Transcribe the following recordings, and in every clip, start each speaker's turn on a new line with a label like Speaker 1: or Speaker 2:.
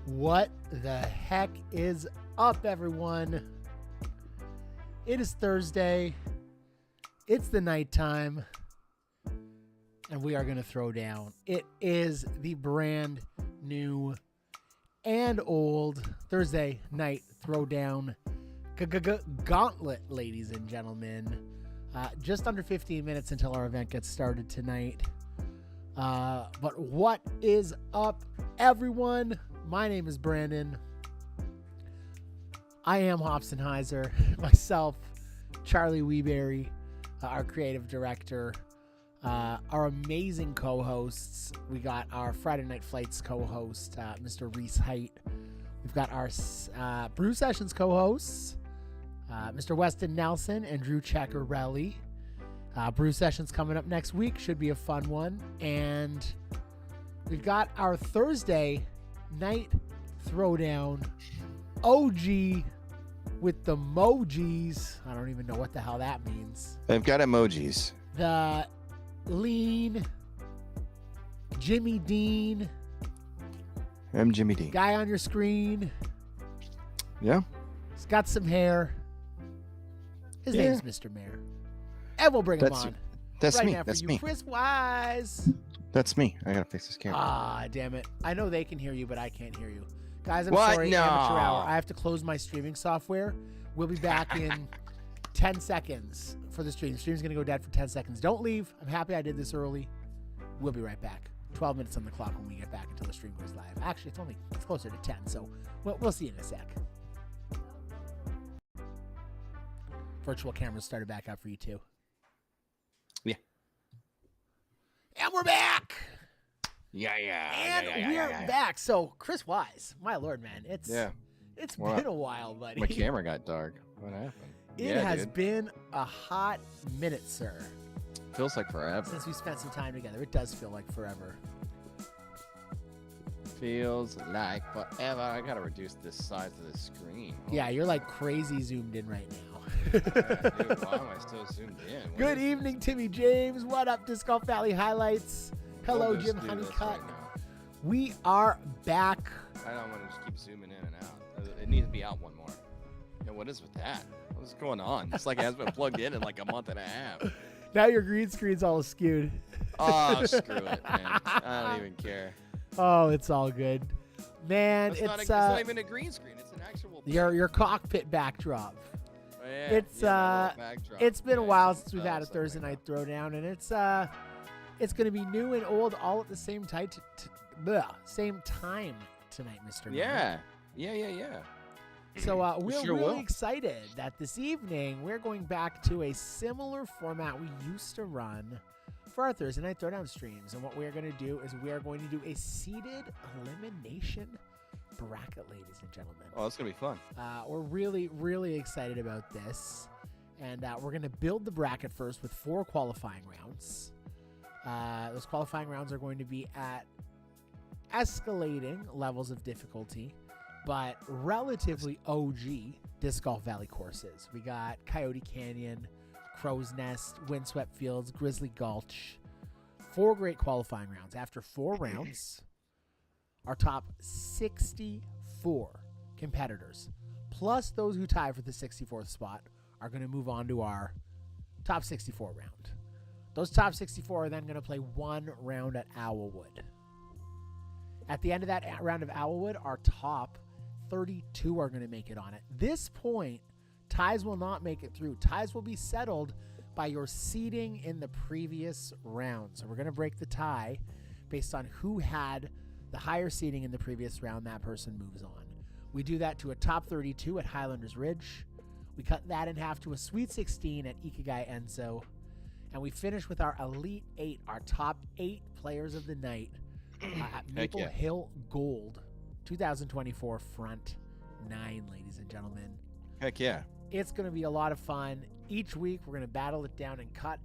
Speaker 1: What the heck is up, everyone? It is Thursday. It's the nighttime. And we are going to throw down. It is the brand new and old Thursday night throwdown gauntlet, ladies and gentlemen. Just under 15 minutes until our event gets started tonight. But what is up, everyone? My name is Brandon. I am Hobsonheiser. Myself, Charlie Weeberry, our creative director, our amazing co-hosts. We got our Friday Night Flights co-host, Mr. Reese Height. We've got our Brew Sessions co-hosts, Mr. Weston Nelson and Drew Ceccarelli. Brew Sessions coming up next week. Should be a fun one. And we've got our Thursday night throwdown OG with the emojis. I don't even know what the hell that means.
Speaker 2: They've got emojis.
Speaker 1: The lean Jimmy Dean.
Speaker 2: I'm Jimmy Dean.
Speaker 1: Guy on your screen.
Speaker 2: Yeah.
Speaker 1: He's got some hair. His name's Mr. Mayor. And we'll bring him on.
Speaker 2: That's
Speaker 1: right
Speaker 2: me.
Speaker 1: now for
Speaker 2: That's
Speaker 1: you,
Speaker 2: me.
Speaker 1: Chris Wise.
Speaker 2: That's me. I gotta fix this camera.
Speaker 1: Ah, damn it. I know they can hear you, but I can't hear you. Guys, I'm
Speaker 2: What?
Speaker 1: sorry.
Speaker 2: No.
Speaker 1: Amateur hour. I have to close my streaming software. We'll be back in 10 seconds for the stream. The stream's going to go dead for 10 seconds. Don't leave. I'm happy I did this early. We'll be right back. 12 minutes on the clock when we get back until the stream goes live. Actually, it's closer to 10, so we'll see you in a sec. Virtual cameras started back up for you, too.
Speaker 2: Yeah.
Speaker 1: And we're back!
Speaker 2: Yeah.
Speaker 1: And we're back. So, Chris Wise, my lord, man, it's been a while, buddy.
Speaker 2: My camera got dark. What happened?
Speaker 1: It has been a hot minute, sir.
Speaker 2: Feels like forever.
Speaker 1: Since we spent some time together. It does feel like forever.
Speaker 2: Feels like forever. I gotta reduce the size of the screen.
Speaker 1: Yeah, you're like crazy zoomed in right now.
Speaker 2: Dude, why am I still zoomed in?
Speaker 1: Good evening, Timmy James. What up, Disc Golf Valley Highlights? Hello, Jim Honeycutt.
Speaker 2: Right,
Speaker 1: we are back.
Speaker 2: I don't want to just keep zooming in and out. It needs to be out one more. Yeah, what is with that? What's going on? It's like it hasn't been plugged in like a month and a half.
Speaker 1: Now your green screen's all skewed.
Speaker 2: Oh, screw it, man. I don't even care.
Speaker 1: Oh, it's all good. Man,
Speaker 2: it's not even a green screen. It's an actual
Speaker 1: your cockpit backdrop.
Speaker 2: Oh, yeah.
Speaker 1: It's
Speaker 2: backdrop.
Speaker 1: It's been a while since we've had a Thursday night throwdown, and it's going to be new and old all at the same time same time tonight, Mr.
Speaker 2: Yeah.
Speaker 1: Mayor.
Speaker 2: Yeah.
Speaker 1: So we're
Speaker 2: sure
Speaker 1: really
Speaker 2: will.
Speaker 1: excited that this evening we're going back to a similar format we used to run for our Thursday night throwdown streams. And what we're going to do is we are going to do a seeded elimination bracket, ladies and gentlemen.
Speaker 2: Oh, that's going to be fun.
Speaker 1: We're really, really excited about this. And we're going to build the bracket first with 4 qualifying rounds. Those qualifying rounds are going to be at escalating levels of difficulty, but relatively OG Disc Golf Valley courses. We got Coyote Canyon, Crow's Nest, Windswept Fields, Grizzly Gulch. 4 great qualifying rounds. After 4 rounds, our top 64 competitors, plus those who tie for the 64th spot, are going to move on to our top 64 round. Those top 64 are then going to play 1 round at Owlwood. At the end of that round of Owlwood, our top 32 are going to make it on it. This point, ties will not make it through. Ties will be settled by your seeding in the previous round. So we're going to break the tie based on who had the higher seeding in the previous round. That person moves on. We do that to a top 32 at Highlanders Ridge. We cut that in half to a Sweet 16 at Ikigai Enzo. And we finish with our Elite 8, our top 8 players of the night at Maple Hill Gold 2024 Front 9, ladies and gentlemen.
Speaker 2: Heck yeah.
Speaker 1: It's going to be a lot of fun. Each week, we're going to battle it down and cut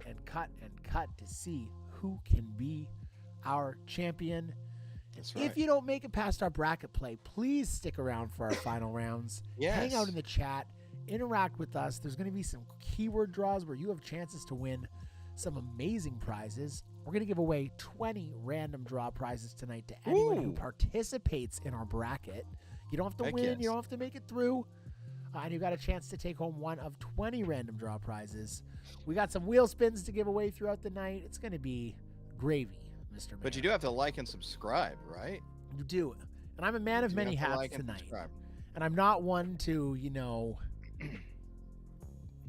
Speaker 1: to see who can be our champion.
Speaker 2: That's right.
Speaker 1: If you don't make it past our bracket play, please stick around for our final rounds.
Speaker 2: Yes.
Speaker 1: Hang out in the chat. Interact with us. There's going to be some keyword draws where you have chances to win some amazing prizes. We're going to give away 20 random draw prizes tonight to anyone who participates in our bracket. You don't have to win. You don't have to make it through. And you got a chance to take home one of 20 random draw prizes. We got some wheel spins to give away throughout the night. It's going to be gravy, Mr. Mayor.
Speaker 2: But you do have to like and subscribe, right?
Speaker 1: You do. And I'm a man of many hats tonight. And I'm not one to,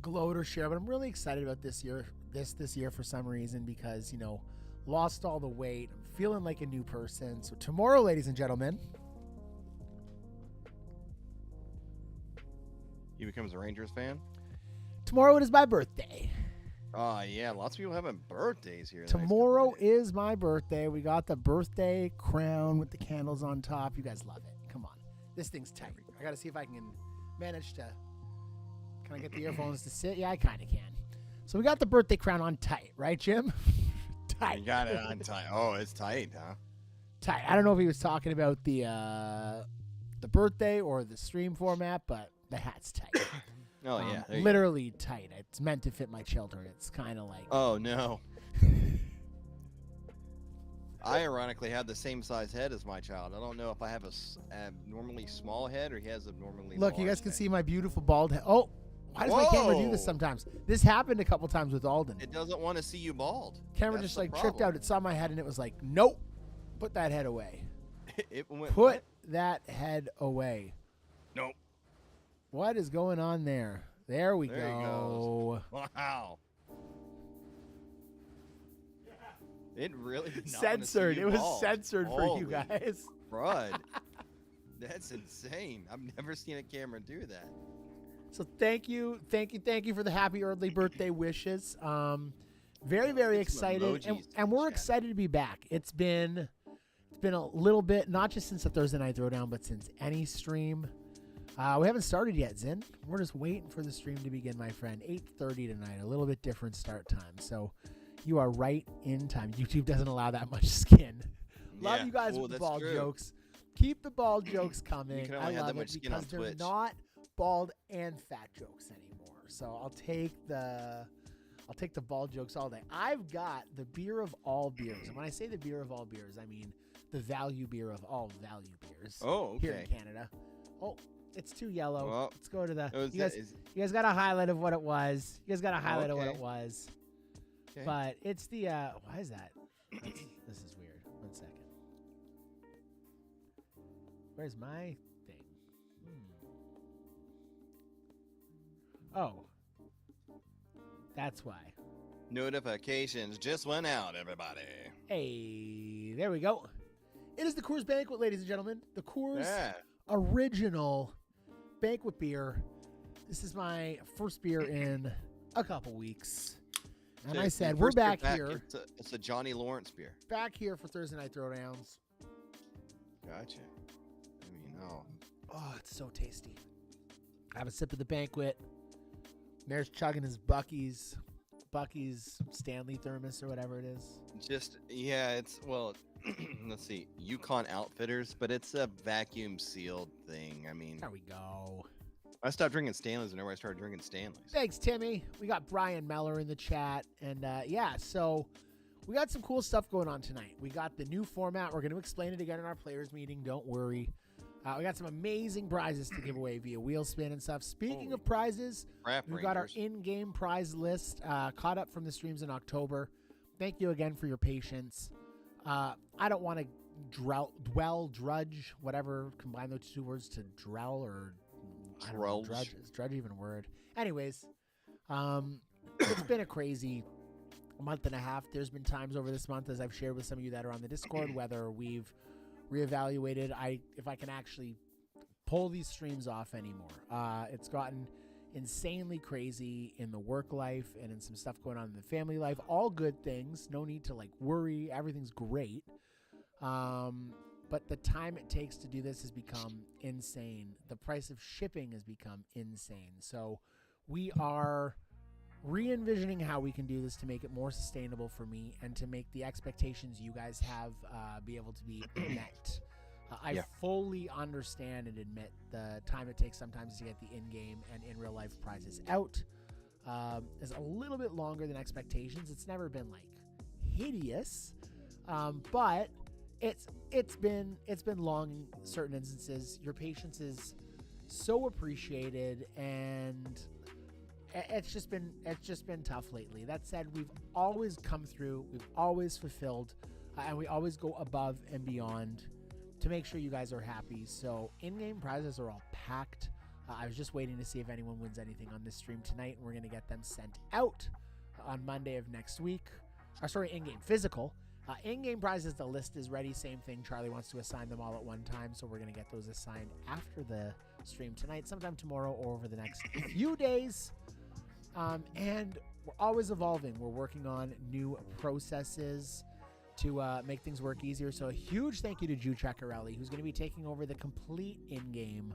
Speaker 1: gloat or share, but I'm really excited about this year for some reason because, lost all the weight. I'm feeling like a new person. So tomorrow, ladies and gentlemen,
Speaker 2: he becomes a Rangers fan?
Speaker 1: Tomorrow it is my birthday.
Speaker 2: Oh, yeah. Lots of people having birthdays here.
Speaker 1: Tomorrow is my birthday. We got the birthday crown with the candles on top. You guys love it. Come on. This thing's tight. I got to see if I can manage to... Can I get the earphones to sit? Yeah, I kind of can. So we got the birthday crown on tight, right, Jim? Tight.
Speaker 2: You got it on tight. Oh, it's tight, huh?
Speaker 1: Tight. I don't know if he was talking about the birthday or the stream format, but the hat's tight.
Speaker 2: Oh, yeah.
Speaker 1: Literally tight. It's meant to fit my children. It's kind of like...
Speaker 2: Oh, no. I ironically have the same size head as my child. I don't know if I have a abnormally small head or he has abnormally
Speaker 1: Look, you guys can see my beautiful bald head. Oh, why does my camera do this sometimes? This happened a couple times with Alden.
Speaker 2: It doesn't want to see you bald.
Speaker 1: Camera just tripped out. It saw my head and it was like, nope. Put that head away.
Speaker 2: Put
Speaker 1: that head away.
Speaker 2: Nope.
Speaker 1: What is going on there? There we go.
Speaker 2: Wow. It really did not
Speaker 1: censored. It was
Speaker 2: bald.
Speaker 1: censored for you guys.
Speaker 2: Crud. That's insane. I've never seen a camera do that.
Speaker 1: So thank you for the happy early birthday wishes. Very, very excited, and we're excited to be back. It's been a little bit, not just since the Thursday Night Throwdown, but since any stream. We haven't started yet, Zin. We're just waiting for the stream to begin, my friend. 8:30 tonight, a little bit different start time. So you are right in time. YouTube doesn't allow that much skin. Love you guys with the bald jokes. Keep the bald jokes coming. I love it because they're not bald and fat jokes anymore. So I'll take the bald jokes all day. I've got the beer of all beers. And when I say the beer of all beers, I mean the value beer of all value beers.
Speaker 2: Oh, okay.
Speaker 1: Here in Canada. Oh, it's too yellow.
Speaker 2: Well,
Speaker 1: let's go to the... You guys got a highlight of what it was. You guys got a highlight of what it was. Okay. But it's the... why is that? This is weird. 1 second. Where's my thing? Oh. That's why.
Speaker 2: Notifications just went out, everybody.
Speaker 1: Hey, there we go. It is the Coors Banquet, ladies and gentlemen. The Coors Original Banquet beer. This is my first beer in a couple weeks. And I said, we're back here.
Speaker 2: It's a Johnny Lawrence beer.
Speaker 1: Back here for Thursday Night Throwdowns.
Speaker 2: Gotcha.
Speaker 1: Oh, it's so tasty. I have a sip of the Banquet. Mayor's chugging his Bucky's Stanley thermos or whatever it is.
Speaker 2: Let's see, Yukon Outfitters, but it's a vacuum sealed thing. I mean,
Speaker 1: there we go.
Speaker 2: I stopped drinking Stanleys whenever I started drinking Stanleys.
Speaker 1: Thanks, Timmy. We got Brian Meller in the chat, and so we got some cool stuff going on tonight. We got the new format. We're going to explain it again in our players meeting. Don't worry. We got some amazing prizes to give away via wheel spin and stuff. Speaking of prizes, we've got our in-game prize list caught up from the streams in October. Thank you again for your patience. I don't want to drudge, whatever, combine those two words to drell or drudge. Is drudge even a word? Anyways, it's been a crazy month and a half. There's been times over this month, as I've shared with some of you that are on the Discord, whether we've reevaluated if I can actually pull these streams off anymore. It's gotten insanely crazy in the work life and in some stuff going on in the family life. All good things. No need to worry. Everything's great. But the time it takes to do this has become insane. The price of shipping has become insane. So we are re-envisioning how we can do this to make it more sustainable for me and to make the expectations you guys have be able to be met. I fully understand and admit the time it takes sometimes to get the in-game and in real life prizes out. is a little bit longer than expectations. It's never been like hideous, but it's been long in certain instances. Your patience is so appreciated, and it's just been tough lately. That said, we've always come through, we've always fulfilled, and we always go above and beyond to make sure you guys are happy. So in-game prizes are all packed. I was just waiting to see if anyone wins anything on this stream tonight, and we're going to get them sent out on Monday of next week. In-game physical. In-game prizes, the list is ready. Same thing. Charlie wants to assign them all at one time, so we're going to get those assigned after the stream tonight, sometime tomorrow or over the next few days. And we're always evolving. We're working on new processes to make things work easier. So a huge thank you to Drew Ceccarelli, who's going to be taking over the complete in-game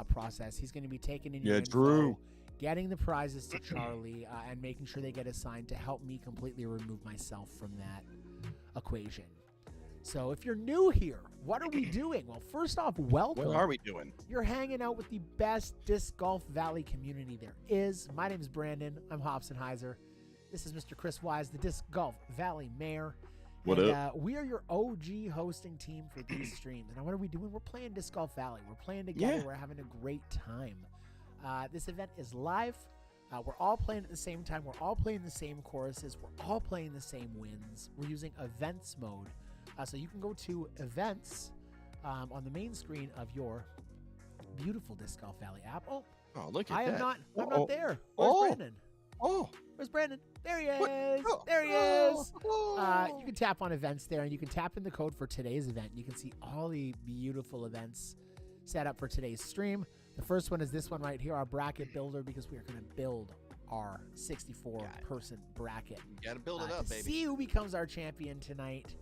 Speaker 1: process. He's going to be taking in your info,
Speaker 3: Drew,
Speaker 1: getting the prizes to Charlie, and making sure they get assigned to help me completely remove myself from that equation. So if you're new here, what are we doing? Well, first off, welcome.
Speaker 3: what are we doing?
Speaker 1: You're hanging out with the best Disc Golf Valley community there is. My name is Brandon. I'm Hobsonheiser. This is Mr. Chris Wise, the Disc Golf Valley Mayor.
Speaker 3: What up?
Speaker 1: We are your OG hosting team for these streams. And what are we doing? We're playing Disc Golf Valley. We're playing together.
Speaker 3: Yeah.
Speaker 1: We're having a great time. This event is live. We're all playing at the same time. We're all playing the same choruses. We're all playing the same wins. We're using events mode. So you can go to events on the main screen of your beautiful Disc Golf Valley app. Oh,
Speaker 3: Look at
Speaker 1: I
Speaker 3: that.
Speaker 1: am not. I'm
Speaker 3: Uh-oh.
Speaker 1: not there. Where's
Speaker 3: Oh.
Speaker 1: Brandon?
Speaker 3: Oh,
Speaker 1: Where's Brandon? There he
Speaker 3: What?
Speaker 1: is.
Speaker 3: Oh.
Speaker 1: There he is.
Speaker 3: Oh.
Speaker 1: You can tap on events there, and you can tap in the code for today's event. You can see all the beautiful events set up for today's stream. The first one is this one right here, our bracket builder, because we are going to build our 64-person bracket.
Speaker 2: You gotta build it up,
Speaker 1: to
Speaker 2: baby.
Speaker 1: see who becomes our champion tonight.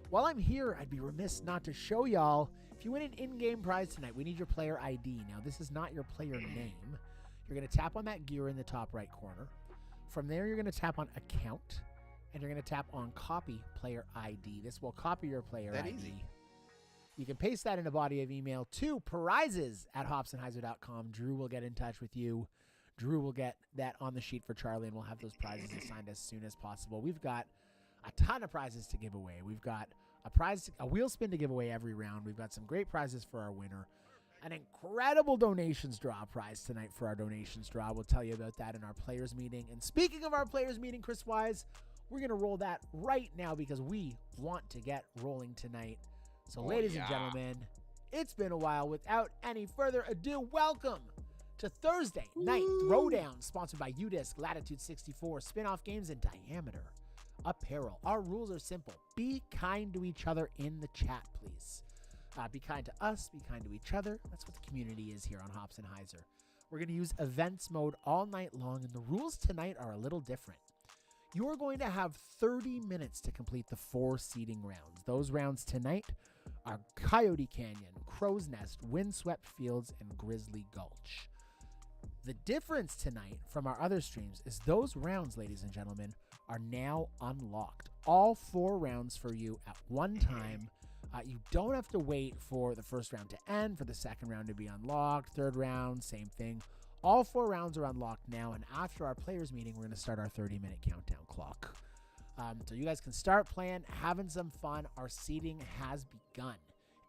Speaker 1: While I'm here, I'd be remiss not to show y'all, if you win an in-game prize tonight, we need your player ID. Now, this is not your player name. You're going to tap on that gear in the top right corner. From there, you're going to tap on account, and you're going to tap on copy player ID. This will copy your player
Speaker 2: That
Speaker 1: ID.
Speaker 2: easy.
Speaker 1: You can paste that in a body of email to prizes@hobsonheiser.com. Drew will get in touch with you. Drew will get that on the sheet for Charlie, and we'll have those prizes assigned as soon as possible. We've got a ton of prizes to give away. We've got a wheel spin to give away every round. We've got some great prizes for our winner. An incredible donations draw prize tonight for our donations draw. We'll tell you about that in our players meeting. And speaking of our players meeting, Chris Wise, we're going to roll that right now because we want to get rolling tonight. So ladies and gentlemen, it's been a while. Without any further ado, welcome to Thursday Night Throwdown, sponsored by UDisc, Latitude 64, Spinoff Games, and Diameter Apparel. Our rules are simple. Be kind to each other in the chat, please. Be kind to us, be kind to each other. That's what the community is here on Hobsonheiser. We're going to use events mode all night long, and the rules tonight are a little different. You are going to have 30 minutes to complete the 4 seeding rounds. Those rounds tonight are Coyote Canyon, Crow's Nest, Windswept Fields, and Grizzly Gulch. The difference tonight from our other streams is those rounds, ladies and gentlemen, are now unlocked. All 4 rounds for you at one time. You don't have to wait for the first round to end, for the second round to be unlocked, third round, same thing. All 4 rounds are unlocked now, and after our players meeting, we're going to start our 30-minute countdown clock. So you guys can start playing, having some fun. Our seeding has begun.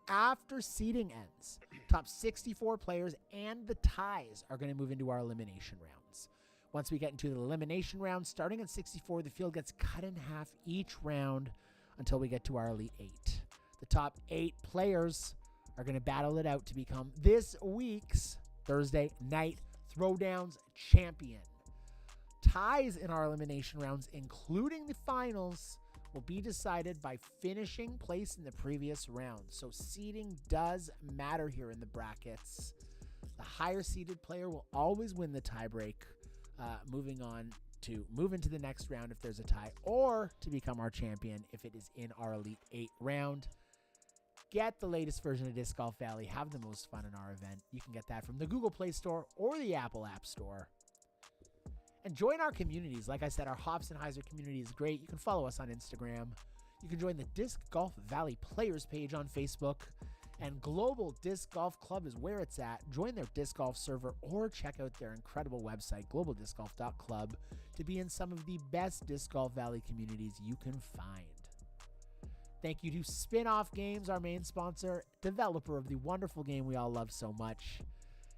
Speaker 1: After seeding ends, top 64 players and the ties are going to move into our elimination rounds. Once we get into the elimination round, starting at 64, the field gets cut in half each round until we get to our Elite 8. The top 8 players are going to battle it out to become this week's Thursday Night Throwdowns champion. Ties in our elimination rounds, including the finals, will be decided by finishing place in the previous round. So seeding does matter here in the brackets. The higher seeded player will always win the tiebreak, moving on to move into the next round if there's a tie, or to become our champion if it is in our Elite 8 round. Get the latest version of Disc Golf Valley. Have the most fun in our event. You can get that from the Google Play Store or the Apple App Store. And join our communities. Like I said, our Hobsonheiser community is great. You can follow us on Instagram. You can join the Disc Golf Valley Players page on Facebook. And Global Disc Golf Club is where it's at. Join their disc golf server or check out their incredible website, globaldiscgolf.club, to be in some of the best Disc Golf Valley communities you can find. Thank you to Spinoff Games, our main sponsor, developer of the wonderful game we all love so much.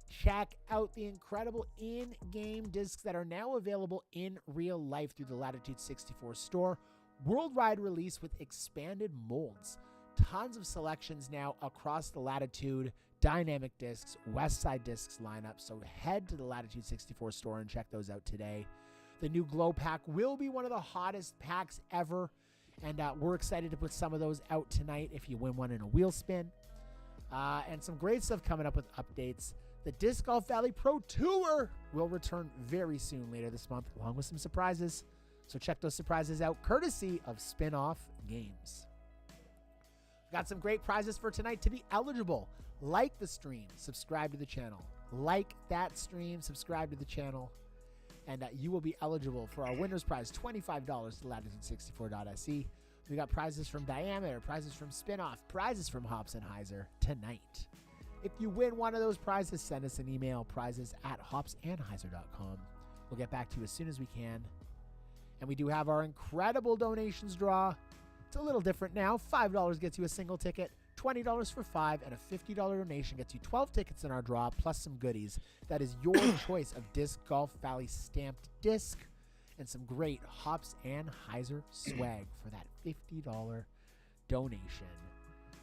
Speaker 1: Check out the incredible in-game discs that are now available in real life through the Latitude 64 store. Worldwide release with expanded molds. Tons of selections now across the Latitude Dynamic Discs, Westside Discs lineup. So head to the Latitude 64 store and check those out today. The new Glow Pack will be one of the hottest packs ever. And we're excited to put some of those out tonight if you win one in a wheel spin. And some great stuff coming up with updates. The Disc Golf Valley Pro Tour will return very soon later this month, along with some surprises. So check those surprises out, courtesy of Spinoff Games. Got some great prizes for tonight to be eligible. Like the stream, subscribe to the channel. Like that stream, subscribe to the channel. And you will be eligible for our winner's prize, $25 to Latitude64.se. We got prizes from Diameter, prizes from Spinoff, prizes from Hops and Heiser tonight. If you win one of those prizes, send us an email, prizes@hopsandheiser.com. We'll get back to you as soon as we can. And we do have our incredible donations draw. It's a little different now. $5 gets you a single ticket, $20 for 5, and a $50 donation gets you 12 tickets in our draw, plus some goodies. That is your choice of Disc Golf Valley stamped disc and some great Hops and Heiser swag for that $50 donation.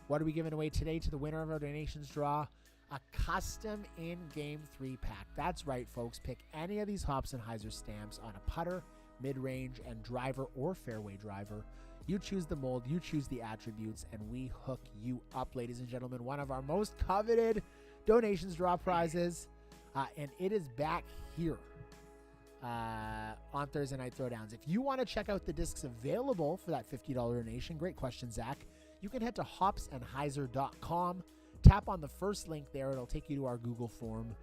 Speaker 1: What are we giving away today to the winner of our donations draw? A custom in-game 3-pack. That's right, folks. Pick any of these Hops and Heiser stamps on a putter, mid-range, and driver or fairway driver. You choose the mold, you choose the attributes, and we hook you up, ladies and gentlemen. One of our most coveted donations draw prizes, and it is back here on Thursday Night Throwdowns. If you want to check out the discs available for that $50 donation, great question, Zach, you can head to hopsandheiser.com. Tap on the first link there. It'll take you to our Google form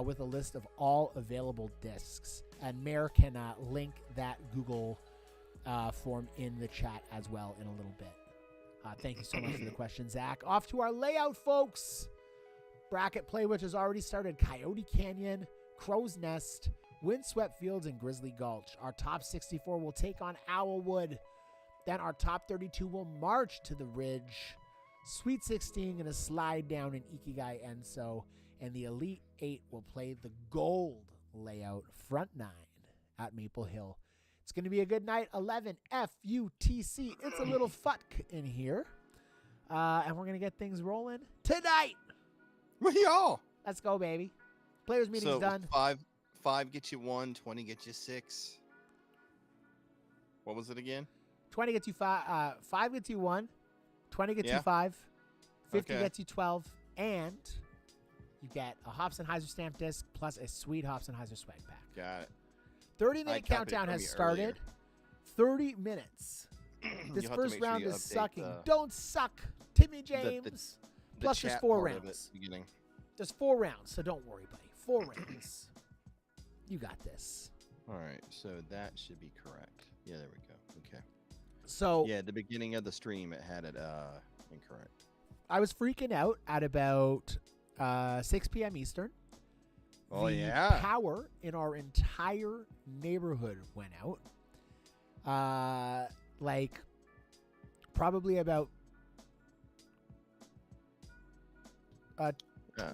Speaker 1: with a list of all available discs. And Mayor can link that Google form in the chat as well in a little bit. Thank you so much for the question, Zach. Off to our layout, folks. Bracket play, which has already started. Coyote Canyon, Crow's Nest, Windswept Fields, and Grizzly Gulch. Our top 64 will take on Owlwood. Then our top 32 will march to the Ridge. Sweet 16 going to slide down in Ikigai Enso. And the Elite 8 will play the gold layout, front 9 at Maple Hill. It's going to be a good night. 11 FUTC. It's a little fuck in here. And we're going to get things rolling tonight.
Speaker 2: Yo!
Speaker 1: Let's go, baby. Players meeting's done.
Speaker 2: Five gets you 1, 20 gets you 6. What was it again?
Speaker 1: 20 gets you 5. 5 gets you 1. 20 gets you 5. 50 gets you 12. And you get a Hops and Heiser stamp disc plus a sweet Hops and Heiser swag pack.
Speaker 2: Got it.
Speaker 1: 30-minute countdown has started. 30 minutes. This first round is sucking. Don't suck, Timmy James. Plus there's 4 rounds. There's 4 rounds, so don't worry, buddy. 4 rounds. You got this.
Speaker 2: All right, so that should be correct. Yeah, there we go. Okay.
Speaker 1: So
Speaker 2: yeah, at the beginning of the stream, it had it incorrect.
Speaker 1: I was freaking out at about 6 p.m. Eastern.
Speaker 2: Oh,
Speaker 1: the power in our entire neighborhood went out. Like probably about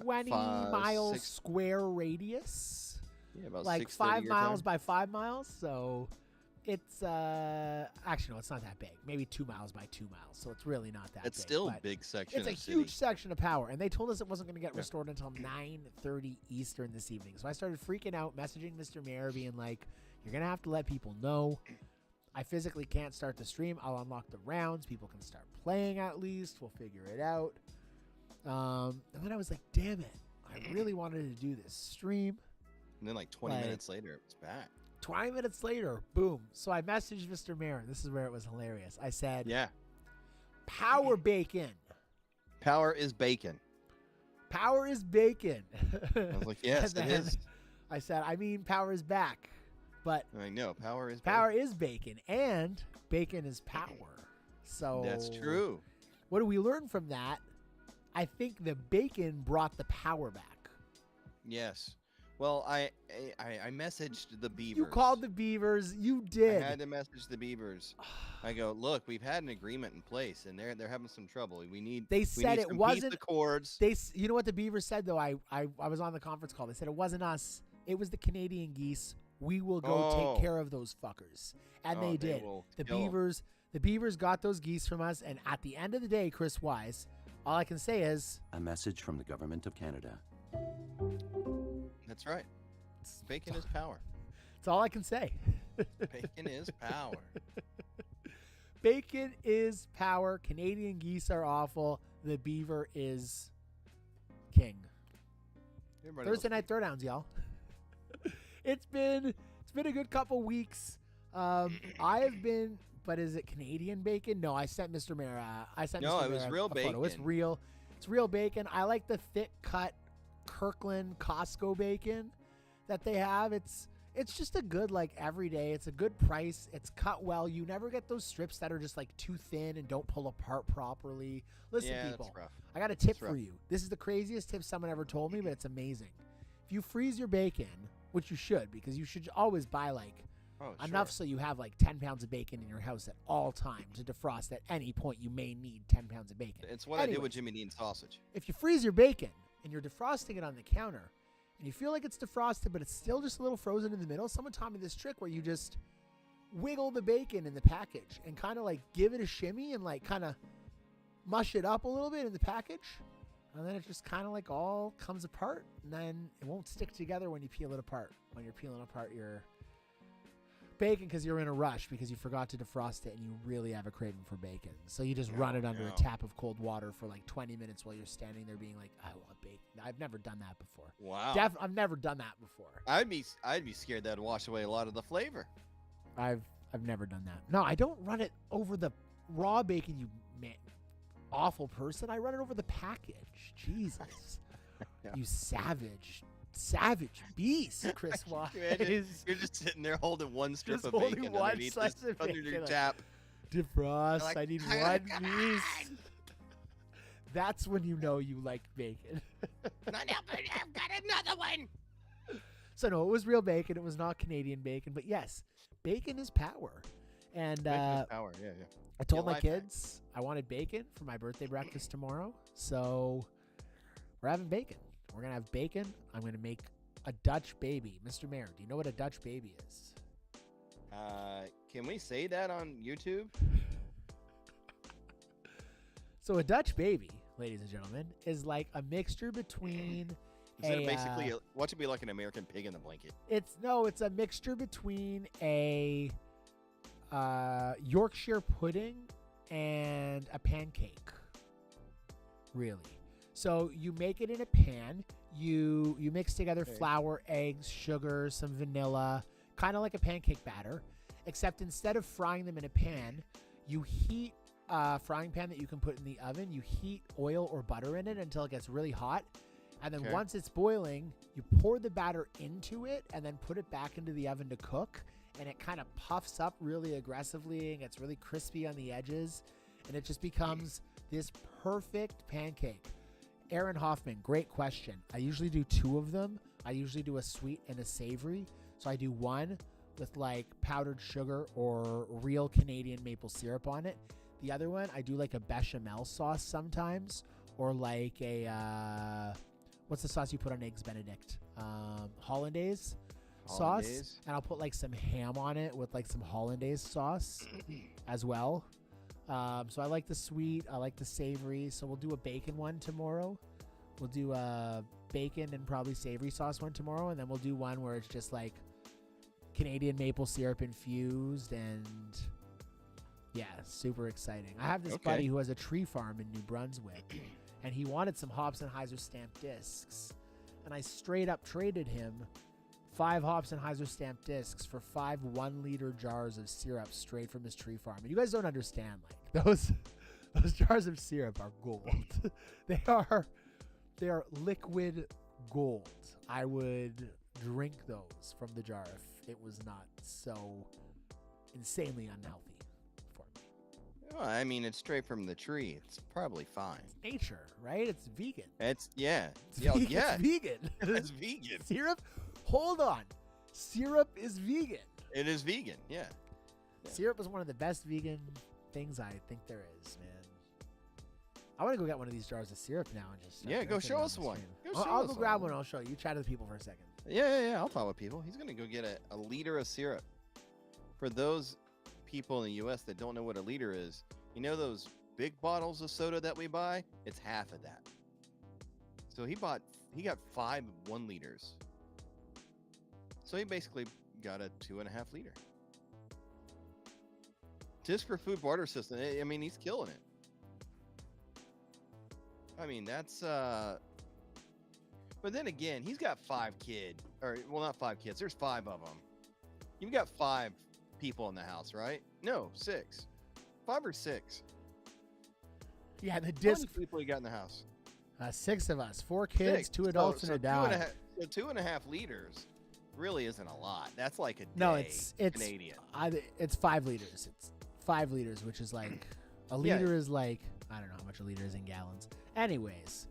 Speaker 1: 20 mile square radius.
Speaker 2: Yeah, about
Speaker 1: like 5 miles by 5 miles. So it's actually no, it's not that big. Maybe 2 miles by 2 miles. So it's really not that big.
Speaker 2: It's still a big section.
Speaker 1: It's a huge section of power, and they told us it wasn't going to get restored until 9:30 Eastern this evening. So I started freaking out, messaging Mr. Mayor, being like, "You're going to have to let people know. I physically can't start the stream. I'll unlock the rounds. People can start playing at least. We'll figure it out." And then I was like, "Damn it! I really wanted to do this stream."
Speaker 2: And then like 20 minutes later, it was back.
Speaker 1: 20 minutes later, boom. So I messaged Mr. Mayor. This is where it was hilarious. I said,
Speaker 2: "Yeah,
Speaker 1: power bacon.
Speaker 2: Power is bacon.
Speaker 1: Power is bacon."
Speaker 2: I was like, "Yes, it is."
Speaker 1: I said, "I mean, power is back." But
Speaker 2: I know power is
Speaker 1: bacon, and bacon is power. So
Speaker 2: that's true.
Speaker 1: What do we learn from that? I think the bacon brought the power back.
Speaker 2: Yes. Well, I messaged the Beavers.
Speaker 1: You called the Beavers. You did.
Speaker 2: I had to message the Beavers. I go, look, we've had an agreement in place, and they're having some trouble.
Speaker 1: They said it wasn't
Speaker 2: the cords.
Speaker 1: You know what the Beavers said though? I was on the conference call. They said it wasn't us. It was the Canadian geese. We will go take care of those fuckers, and they did. The Beavers got those geese from us, and at the end of the day, Chris Wise, all I can say is
Speaker 3: a message from the government of Canada.
Speaker 2: That's right. Bacon is power.
Speaker 1: That's all I can say.
Speaker 2: Bacon is power.
Speaker 1: Bacon is power. Canadian geese are awful. The beaver is king.
Speaker 2: Everybody
Speaker 1: Thursday night throwdowns, y'all. It's been a good couple weeks. I have been, but is it Canadian bacon? No, I sent Mr. Mayor.
Speaker 2: No, it was real bacon.
Speaker 1: Photo. It's real. It's real bacon. I like the thick cut Kirkland Costco bacon that they have. It's just a good, like, everyday. It's a good price. It's cut well. You never get those strips that are just like too thin and don't pull apart properly. Listen, people,
Speaker 2: that's rough.
Speaker 1: I got a tip for you. This is the craziest tip someone ever told me, but it's amazing. If you freeze your bacon, which you should, because you should always buy like enough so you have like 10 pounds of bacon in your house at all times to defrost. At any point you may need 10 pounds of bacon.
Speaker 2: It's what I do with Jimmy Dean sausage.
Speaker 1: If you freeze your bacon and you're defrosting it on the counter and you feel like it's defrosted but it's still just a little frozen in the middle, someone taught me this trick where you just wiggle the bacon in the package and kind of like give it a shimmy and like kind of mush it up a little bit in the package. And then it just kind of like all comes apart, and then it won't stick together when you peel it apart. When you're peeling apart your bacon because you're in a rush because you forgot to defrost it and you really have a craving for bacon. So you just run it under a tap of cold water for like 20 minutes while you're standing there being like, I want bacon. I've never done that before.
Speaker 2: Wow.
Speaker 1: I've never done that before.
Speaker 2: I'd be scared that'd wash away a lot of the flavor.
Speaker 1: I've never done that. No, I don't run it over the raw bacon, you man. Awful person. I run it over the package. Jesus. You savage beast, Chris Wise.
Speaker 2: You're just sitting there holding one strip of bacon underneath under your tap.
Speaker 1: Defrost.
Speaker 2: Like,
Speaker 1: I need one piece. That's when you know you like bacon.
Speaker 2: I've got another one.
Speaker 1: So no, it was real bacon. It was not Canadian bacon. But yes, bacon is power. And
Speaker 2: Bacon is power. Yeah.
Speaker 1: I told my kids I wanted bacon for my birthday breakfast tomorrow. So we're having bacon. We're going to have bacon. I'm going to make a Dutch baby. Mr. Mayor, do you know what a Dutch baby is?
Speaker 2: Can we say that on YouTube?
Speaker 1: So a Dutch baby, ladies and gentlemen, is like a mixture between
Speaker 2: what should be like an American pig in the blanket?
Speaker 1: It's a mixture between a Yorkshire pudding and a pancake. Really. So you make it in a pan. You mix together flour, eggs, sugar, some vanilla, kind of like a pancake batter, except instead of frying them in a pan, you heat a frying pan that you can put in the oven. You heat oil or butter in it until it gets really hot. And then once it's boiling, you pour the batter into it and then put it back into the oven to cook. And it kind of puffs up really aggressively and gets really crispy on the edges. And it just becomes this perfect pancake. Aaron Hoffman, great question. I usually do two of them. I usually do a sweet and a savory. So I do one with like powdered sugar or real Canadian maple syrup on it. The other one, I do like a bechamel sauce sometimes. Or like a, what's the sauce you put on Eggs Benedict? Hollandaise sauce, and I'll put like some ham on it with like some hollandaise sauce as well. So I like the sweet, I like the savory. So we'll do a bacon one tomorrow. We'll do a bacon and probably savory sauce one tomorrow, and then we'll do one where it's just like Canadian maple syrup infused, and yeah, super exciting. I have this buddy who has a tree farm in New Brunswick, and he wanted some Hobsonheiser stamped discs, and I straight up traded him 5 Hobsonheiser stamped discs for 5 1-liter jars of syrup straight from his tree farm. And you guys don't understand, like those jars of syrup are gold. They are liquid gold. I would drink those from the jar if it was not so insanely unhealthy for me.
Speaker 2: Well, I mean, it's straight from the tree. It's probably fine.
Speaker 1: Nature, right? It's vegan.
Speaker 2: It's yeah.
Speaker 1: It's
Speaker 2: Yeah,
Speaker 1: vegan.
Speaker 2: yeah.
Speaker 1: It's vegan.
Speaker 2: It's vegan.
Speaker 1: Syrup? Hold on. Syrup is vegan.
Speaker 2: It is vegan. Yeah. Yeah.
Speaker 1: Syrup is one of the best vegan things I think there is, man. I want to go get one of these jars of syrup now and just
Speaker 2: Yeah, go
Speaker 1: drinking it
Speaker 2: show
Speaker 1: on
Speaker 2: us
Speaker 1: the
Speaker 2: one.
Speaker 1: stream.
Speaker 2: Go show
Speaker 1: I'll
Speaker 2: us
Speaker 1: go grab
Speaker 2: one.
Speaker 1: one. I'll show you. Chat to the people for a second.
Speaker 2: Yeah. I'll talk with people. He's gonna go get a liter of syrup. For those people in the U.S. that don't know what a liter is, you know those big bottles of soda that we buy? It's half of that. So he got 5 1 liters. So he basically got a 2.5 liter. Just for food barter system, I mean, he's killing it. I mean, that's but then again, he's got 5 kids, or well, not 5 kids. There's 5 of them. You've got 5 people in the house, right? No, 6, 5 or 6.
Speaker 1: Yeah, the
Speaker 2: How
Speaker 1: disc.
Speaker 2: many people you got in the house?
Speaker 1: 6 of us, 4 kids,
Speaker 2: 6.
Speaker 1: 2 adults, and a dog.
Speaker 2: So 2.5 liters really isn't a lot. That's like a day.
Speaker 1: No, it's
Speaker 2: Canadian.
Speaker 1: It's 5 liters. It's 5 liters, which is like a liter is like, I don't know how much a liter is in gallons. Anyways,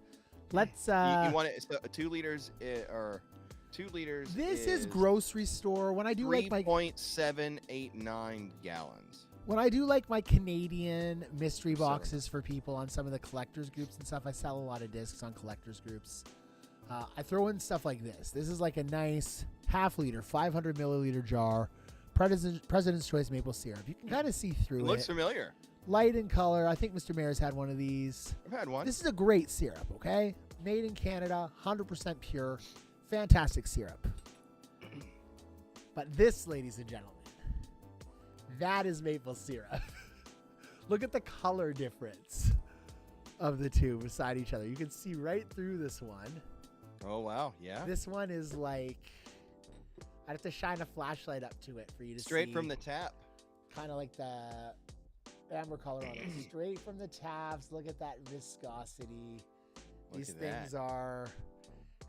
Speaker 1: let's
Speaker 2: you want it? So 2 liters or 2 liters.
Speaker 1: This is grocery store. When I do like my
Speaker 2: 3.789 gallons.
Speaker 1: when I do like my Canadian mystery boxes for people on some of the collectors groups and stuff, I sell a lot of discs on collectors groups. I throw in stuff like this. This is like a nice half liter, 500 milliliter jar, President's Choice maple syrup. You can kind of see through it.
Speaker 2: Looks familiar.
Speaker 1: Light in color. I think Mr. Mayor's had one of these.
Speaker 2: I've had one.
Speaker 1: This is a great syrup, okay? Made in Canada, 100% pure. Fantastic syrup. But this, ladies and gentlemen, that is maple syrup. Look at the color difference of the two beside each other. You can see right through this one.
Speaker 2: Oh, wow. Yeah.
Speaker 1: This one is like, I'd have to shine a flashlight up to it for you to see.
Speaker 2: Straight from the tap.
Speaker 1: Kind of like the amber color on it. Straight from the taps. Look at that viscosity. These things are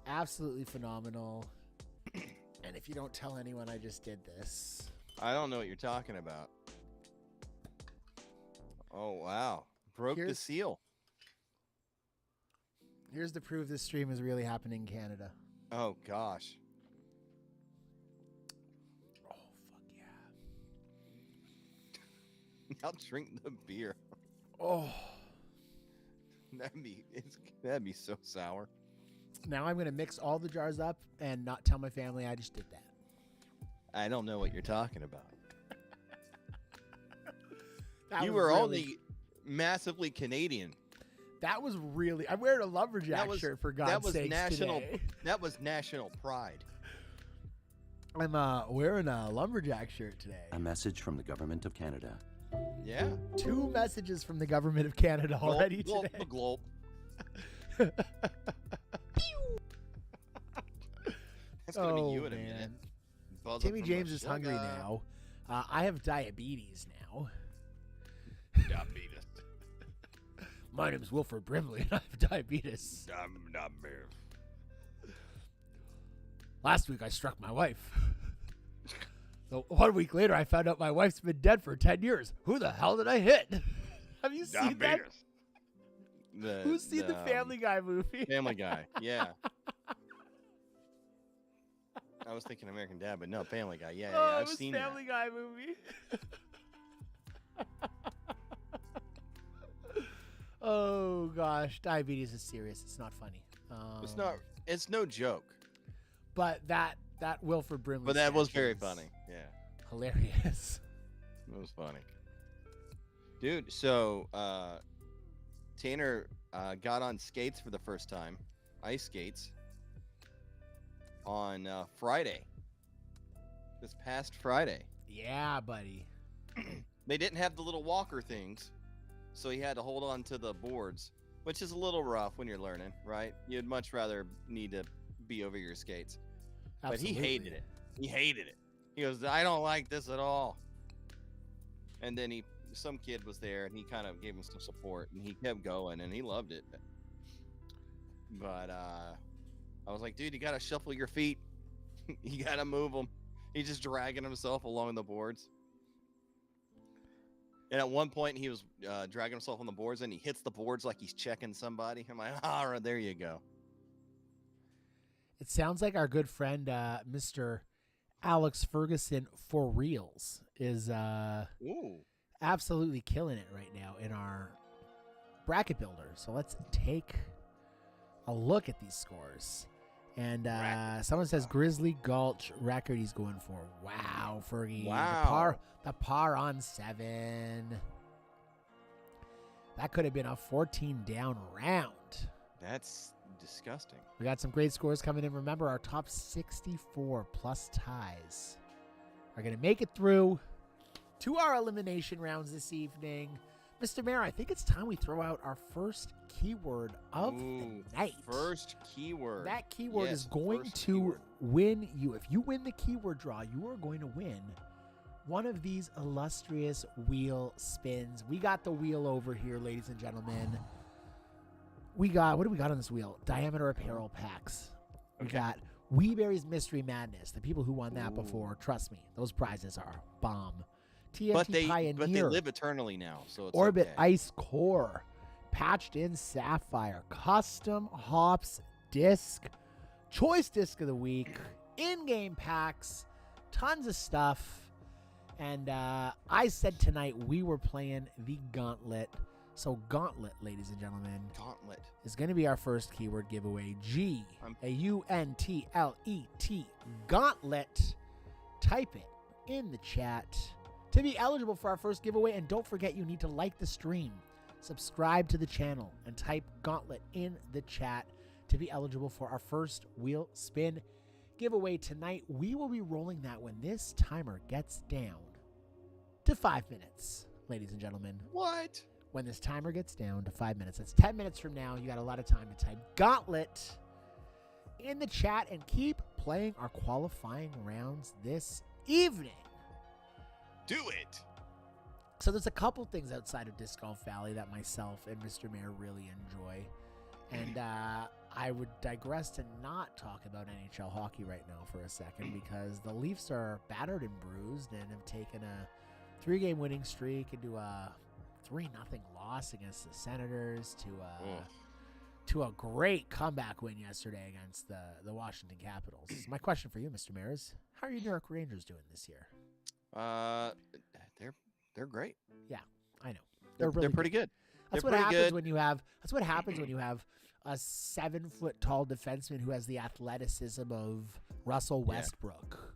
Speaker 1: absolutely phenomenal. And if you don't tell anyone I just did this.
Speaker 2: I don't know what you're talking about. Oh, wow. Broke the seal.
Speaker 1: Here's to prove this stream is really happening in Canada.
Speaker 2: Oh, gosh.
Speaker 1: Oh, fuck yeah.
Speaker 2: I'll drink the beer.
Speaker 1: Oh.
Speaker 2: That'd be so sour.
Speaker 1: Now I'm going to mix all the jars up and not tell my family I just did that.
Speaker 2: I don't know what you're talking about. You
Speaker 1: was
Speaker 2: were
Speaker 1: really,
Speaker 2: only massively Canadian.
Speaker 1: That was really... I'm wearing a lumberjack shirt, for God's sake, today.
Speaker 2: That was national pride.
Speaker 1: I'm wearing a lumberjack shirt today.
Speaker 3: A message from the government of Canada.
Speaker 2: Yeah.
Speaker 1: 2 messages from the government of Canada already
Speaker 2: Gulp,
Speaker 1: today.
Speaker 2: gulp. That's going to be you in a minute. Buzz up
Speaker 1: Timmy
Speaker 2: from
Speaker 1: James
Speaker 2: the
Speaker 1: is hungry
Speaker 2: sugar.
Speaker 1: now. I have diabetes now.
Speaker 2: Diabetes.
Speaker 1: My name's Wilford Brimley, and I have diabetes. Last week, I struck my wife. So 1 week later, I found out my wife's been dead for 10 years. Who the hell did I hit? Have you seen that? Who's seen the Family Guy movie?
Speaker 2: Family Guy, yeah. I was thinking American Dad, but no, Family Guy. Yeah,
Speaker 1: Oh,
Speaker 2: I've
Speaker 1: it was
Speaker 2: seen
Speaker 1: Family Guy movie. Oh gosh, diabetes is serious. It's not funny.
Speaker 2: It's not. It's no joke.
Speaker 1: But that Wilford Brimley.
Speaker 2: But that was
Speaker 1: sketch
Speaker 2: very
Speaker 1: is
Speaker 2: funny. Yeah,
Speaker 1: hilarious.
Speaker 2: it was funny, dude. So Tanner got on skates for the first time, ice skates, on Friday. This past Friday.
Speaker 1: Yeah, buddy.
Speaker 2: They didn't have the little walker things, so he had to hold on to the boards, which is a little rough when you're learning, right? You'd much rather need to be over your skates.
Speaker 1: Absolutely.
Speaker 2: But he hated it. He hated it. He goes, I don't like this at all. And then some kid was there, and he kind of gave him some support, and he kept going, and he loved it. But I was like, dude, you got to shuffle your feet. You got to move them. He's just dragging himself along the boards. And at one point, he was dragging himself on the boards, and he hits the boards like he's checking somebody. I'm like, all right, there you go.
Speaker 1: It sounds like our good friend, Mr. Alex Ferguson for reals is
Speaker 2: Ooh.
Speaker 1: absolutely killing it right now in our bracket builder. So let's take a look at these scores. And someone says Grizzly Gulch record he's going for. Wow, Fergie.
Speaker 2: Wow.
Speaker 1: The par on 7. That could have been a 14 down round.
Speaker 2: That's disgusting.
Speaker 1: We got some great scores coming in. Remember, our top 64 plus ties are going to make it through to our elimination rounds this evening. Mr. Mayor, I think it's time we throw out our first keyword of the night.
Speaker 2: First keyword.
Speaker 1: That keyword
Speaker 2: Yes,
Speaker 1: is going
Speaker 2: first
Speaker 1: to
Speaker 2: keyword.
Speaker 1: win you. If you win the keyword draw, you are going to win one of these illustrious wheel spins. We got the wheel over here, ladies and gentlemen. We got, what do we got on this wheel? Diameter apparel packs. We
Speaker 2: Okay.
Speaker 1: got Weeberry's Mystery Madness. The people who won that before, trust me, those prizes are bomb. TNT
Speaker 2: But they
Speaker 1: Pioneer.
Speaker 2: live eternally now, so it's
Speaker 1: Orbit
Speaker 2: okay.
Speaker 1: Ice Core, Patched in Sapphire, Custom Hops Disc, Choice Disc of the Week, in-game packs, tons of stuff. And I said tonight we were playing the Gauntlet. So Gauntlet, ladies and gentlemen,
Speaker 2: Gauntlet.
Speaker 1: is going to be our first keyword giveaway. G-A-U-N-T-L-E-T, Gauntlet. Type it in the chat to be eligible for our first giveaway. And don't forget, you need to like the stream, subscribe to the channel, and type Gauntlet in the chat to be eligible for our first wheel spin giveaway tonight. We will be rolling that when this timer gets down to 5 minutes, ladies and gentlemen.
Speaker 2: What?
Speaker 1: When this timer gets down to 5 minutes, that's 10 minutes from now. You got a lot of time to type Gauntlet in the chat and keep playing our qualifying rounds this evening.
Speaker 2: Do it.
Speaker 1: So there's a couple things outside of Disc Golf Valley that myself and Mr. Mayor really enjoy. And I would digress to not talk about NHL hockey right now for a second because the Leafs are battered and bruised and have taken a 3-game winning streak into a 3-0 loss against the Senators to a great comeback win yesterday against the Washington Capitals. My question for you, Mr. Mayor, is how are your New York Rangers doing this year?
Speaker 2: They're great.
Speaker 1: Yeah, I know.
Speaker 2: They're
Speaker 1: really
Speaker 2: pretty good.
Speaker 1: That's
Speaker 2: They're
Speaker 1: what
Speaker 2: pretty
Speaker 1: happens
Speaker 2: good.
Speaker 1: when you have. That's what happens when you have a 7-foot-tall defenseman who has the athleticism of Russell Westbrook.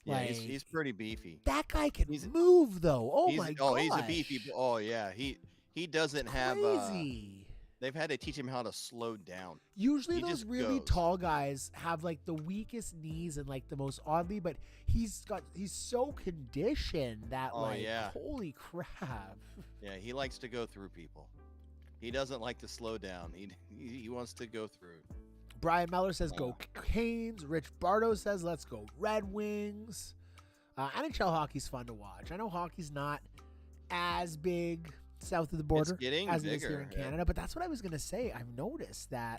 Speaker 2: Yeah,
Speaker 1: Like,
Speaker 2: he's pretty beefy.
Speaker 1: that guy can
Speaker 2: he's-
Speaker 1: move though. Oh my god!
Speaker 2: he's a beefy. Oh yeah, he doesn't have.
Speaker 1: Crazy.
Speaker 2: They've had to teach him how to slow down.
Speaker 1: Usually
Speaker 2: he
Speaker 1: those
Speaker 2: just
Speaker 1: really
Speaker 2: goes.
Speaker 1: tall guys have like the weakest knees and like the most oddly, but he's so conditioned that
Speaker 2: yeah.
Speaker 1: holy crap.
Speaker 2: Yeah, he likes to go through people. He doesn't like to slow down. He wants to go through.
Speaker 1: Brian Meller says go Canes. Rich Bardo says let's go Red Wings. NHL hockey's fun to watch. I know hockey's not as big south of the border
Speaker 2: getting
Speaker 1: as it is here
Speaker 2: bigger,
Speaker 1: in
Speaker 2: yeah.
Speaker 1: Canada, but that's what I was going to say. I've noticed that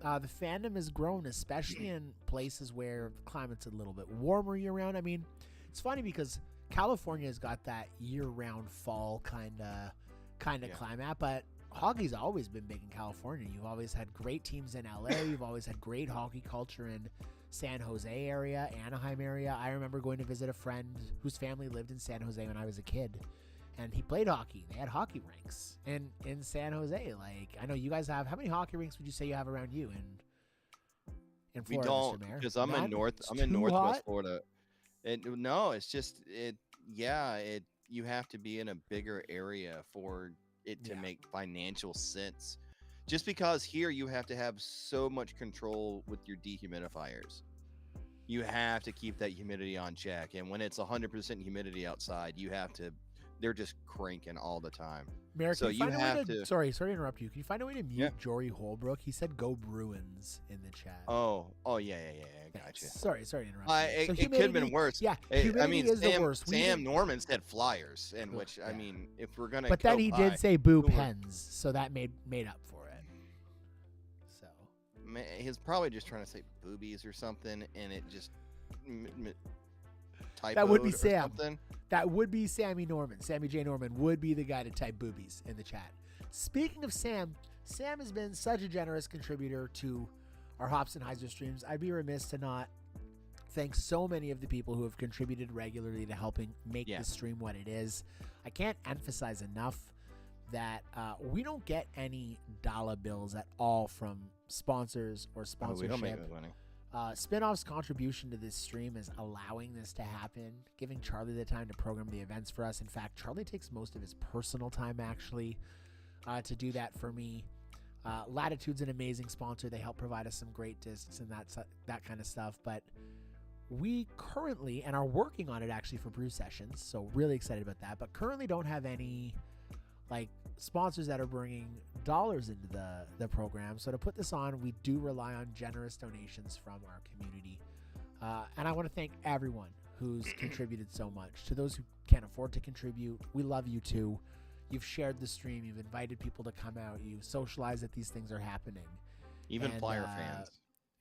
Speaker 1: the fandom has grown, especially in places where the climate's a little bit warmer year-round. I mean, it's funny because California's got that year-round fall kind of
Speaker 2: Yeah.
Speaker 1: climate, but hockey's always been big in California. You've always had great teams in LA. You've always had great hockey culture in San Jose area, Anaheim area. I remember going to visit a friend whose family lived in San Jose when I was a kid, and he played hockey. They had hockey rinks in San Jose. Like, I know you guys have. How many hockey rinks would you say you have around you in
Speaker 2: We
Speaker 1: Florida,
Speaker 2: don't,
Speaker 1: Mr. Mayor?
Speaker 2: because I'm
Speaker 1: None?
Speaker 2: in
Speaker 1: It's
Speaker 2: I'm in
Speaker 1: too
Speaker 2: Northwest
Speaker 1: hot?
Speaker 2: Florida. No, it's just you have to be in a bigger area for it to
Speaker 1: Yeah.
Speaker 2: make financial sense. Just because here you have to have so much control with your dehumidifiers. You have to keep that humidity on check, and when it's 100% humidity outside, they're just cranking all the time.
Speaker 1: Mayor,
Speaker 2: So
Speaker 1: can you
Speaker 2: you
Speaker 1: find a way
Speaker 2: have
Speaker 1: to,
Speaker 2: to-
Speaker 1: sorry to interrupt you. Can you find a way to mute
Speaker 2: Yeah.
Speaker 1: Jory Holbrook? He said go Bruins in the chat.
Speaker 2: Oh yeah, I
Speaker 1: Thanks.
Speaker 2: gotcha.
Speaker 1: Sorry to interrupt.
Speaker 2: It
Speaker 1: you.
Speaker 2: could have been
Speaker 1: humidity-
Speaker 2: worse.
Speaker 1: Yeah,
Speaker 2: I
Speaker 1: humidity
Speaker 2: mean,
Speaker 1: is
Speaker 2: Sam,
Speaker 1: the worst. We
Speaker 2: Sam
Speaker 1: didn't-
Speaker 2: Norman said Flyers, and
Speaker 1: Ugh,
Speaker 2: which I
Speaker 1: yeah.
Speaker 2: mean, if we're gonna,
Speaker 1: But then
Speaker 2: go
Speaker 1: he
Speaker 2: high,
Speaker 1: did say boo
Speaker 2: who were-
Speaker 1: Pens, so that made up for it. So
Speaker 2: he's probably just trying to say boobies or something, and it just typoed
Speaker 1: That would be
Speaker 2: or
Speaker 1: Sam.
Speaker 2: something.
Speaker 1: That would be Sammy Norman. Sammy J. Norman would be the guy to type boobies in the chat. Speaking of Sam has been such a generous contributor to our Hops and Heiser streams. I'd be remiss to not thank so many of the people who have contributed regularly to helping make the stream what it is. I can't emphasize enough that we don't get any dollar bills at all from sponsors or sponsorship.
Speaker 2: We don't make that money.
Speaker 1: Spinoff's contribution to this stream is allowing this to happen, giving Charlie the time to program the events for us. In fact, Charlie takes most of his personal time actually to do that for me. Latitude's an amazing sponsor. They help provide us some great discs and that kind of stuff. But we currently, and are working on it actually for Brew Sessions, so really excited about that, but currently don't have any like sponsors that are bringing dollars into the program. So to put this on, we do rely on generous donations from our community. And I want to thank everyone who's contributed so much. To those who can't afford to contribute, we love you too. You've shared the stream. You've invited people to come out. You socialize that these things are happening.
Speaker 2: Even Flyer fans.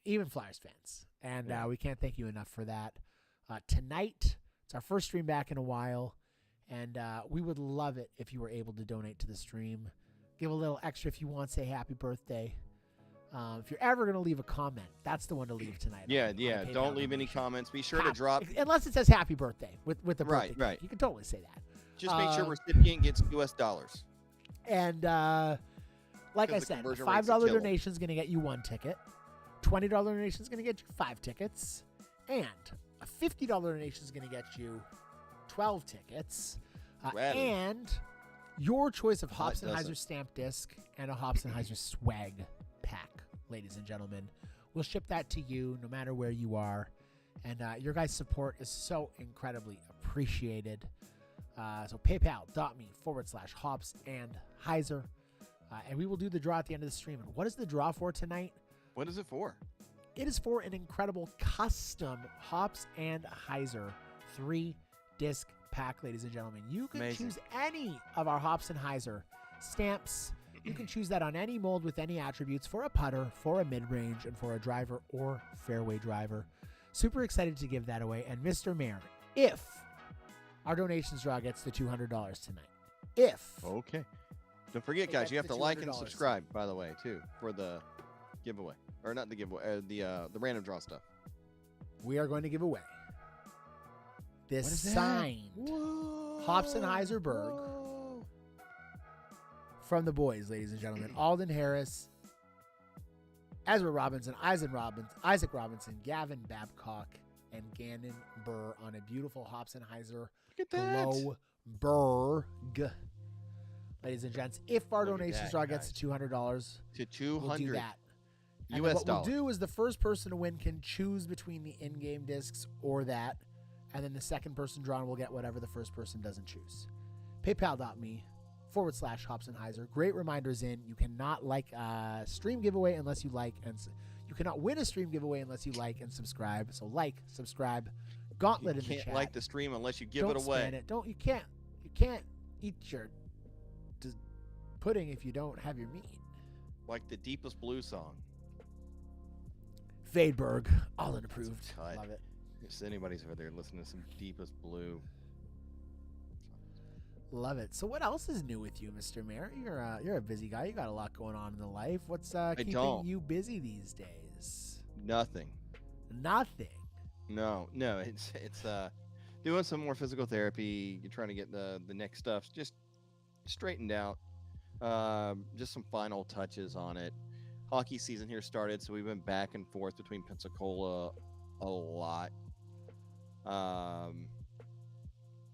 Speaker 1: Even Flyers fans. And we can't thank you enough for that. Tonight, it's our first stream back in a while. And we would love it if you were able to donate to the stream. Give a little extra if you want. Say happy birthday. If you're ever going to leave a comment, that's the one to leave tonight.
Speaker 2: Yeah. Don't leave any comments. Be sure to drop.
Speaker 1: Unless it says happy birthday with the birthday.
Speaker 2: Right.
Speaker 1: You can totally say that.
Speaker 2: Just make sure recipient gets US dollars.
Speaker 1: And like I said, $5 donation is going to get you 1 ticket. $20 donation is going to get you 5 tickets. And a $50 donation is going to get you 12 tickets. And your choice of Hops and Heiser stamp disc and a Hops and Heiser swag pack, ladies and gentlemen. We'll ship that to you no matter where you are. And your guys' support is so incredibly appreciated. So paypal.me/Hops and Heiser. And we will do the draw at the end of the stream. And what is the draw for tonight?
Speaker 2: What is it for?
Speaker 1: It is for an incredible custom Hops and Heiser 3-disc pack, ladies and gentlemen. You can choose any of our Hops and Heiser stamps. You can choose that on any mold with any attributes for a putter, for a mid-range, and for a driver or fairway driver. Super excited to give that away. And Mr. Mayor, if our donations draw gets to $200 tonight.
Speaker 2: Okay. Don't forget, guys, you have to like and subscribe, by the way, too, for the giveaway. Or not the giveaway, the random draw stuff.
Speaker 1: We are going to give away this signed Hops and Heiser Berg from the boys, ladies and gentlemen. Alden Harris, Ezra Robinson, Isaac Robinson, Gavin Babcock, and Gannon Burr on a beautiful Hops and Heiser Glow Berg. Ladies and gents, if our donations draw gets to $200, we'll do that. And
Speaker 2: US
Speaker 1: what
Speaker 2: dollars.
Speaker 1: we'll do is the first person to win can choose between the in-game discs or that, and then the second person drawn will get whatever the first person doesn't choose. PayPal.me/Hops and Heiser. Great reminders in. You cannot like a stream giveaway unless you like, and you cannot win a stream giveaway unless you like and subscribe. So like, subscribe, gauntlet in the chat.
Speaker 2: You can't like the stream unless you give it away.
Speaker 1: Don't spam it. You can't eat your pudding if you don't have your meat.
Speaker 2: Like the Deepest Blue song.
Speaker 1: Fadeberg, all approved. Love it.
Speaker 2: If anybody's over there listening to some Deepest Blue.
Speaker 1: Love it. So what else is new with you, Mr. Mayor? You're a busy guy. You got a lot going on in the life. What's keeping you busy these days?
Speaker 2: Nothing. No. It's doing some more physical therapy. You're trying to get the next stuff just straightened out. Just some final touches on it. Hockey season here started, so we've been back and forth between Pensacola a lot.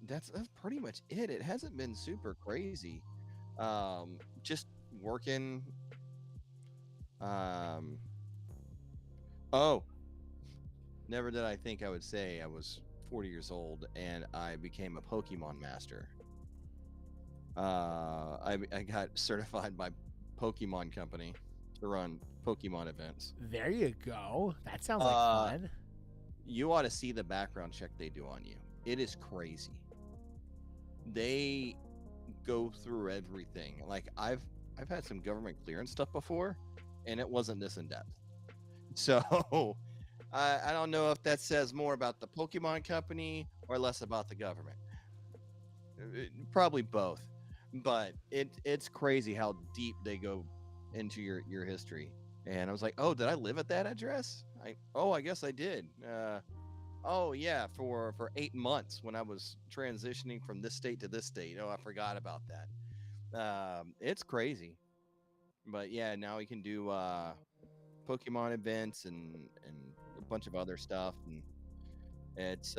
Speaker 2: That's pretty much it. It hasn't been super crazy. Just working. Never did I think I would say I was 40 years old and I became a Pokemon master. I got certified by Pokemon Company to run Pokemon events.
Speaker 1: There you go. That sounds like fun.
Speaker 2: You ought to see the background check they do on you. It is crazy. They go through everything. Like I've had some government clearance stuff before, and it wasn't this in depth. So I don't know if that says more about the Pokemon Company or less about the government. Probably both, but it's crazy how deep they go into your history. And I was like, oh, did I live at that address? I guess I did. Oh yeah, for 8 months when I was transitioning from this state to this state. Oh, I forgot about that. It's crazy, but yeah, now we can do Pokemon events and a bunch of other stuff, and it's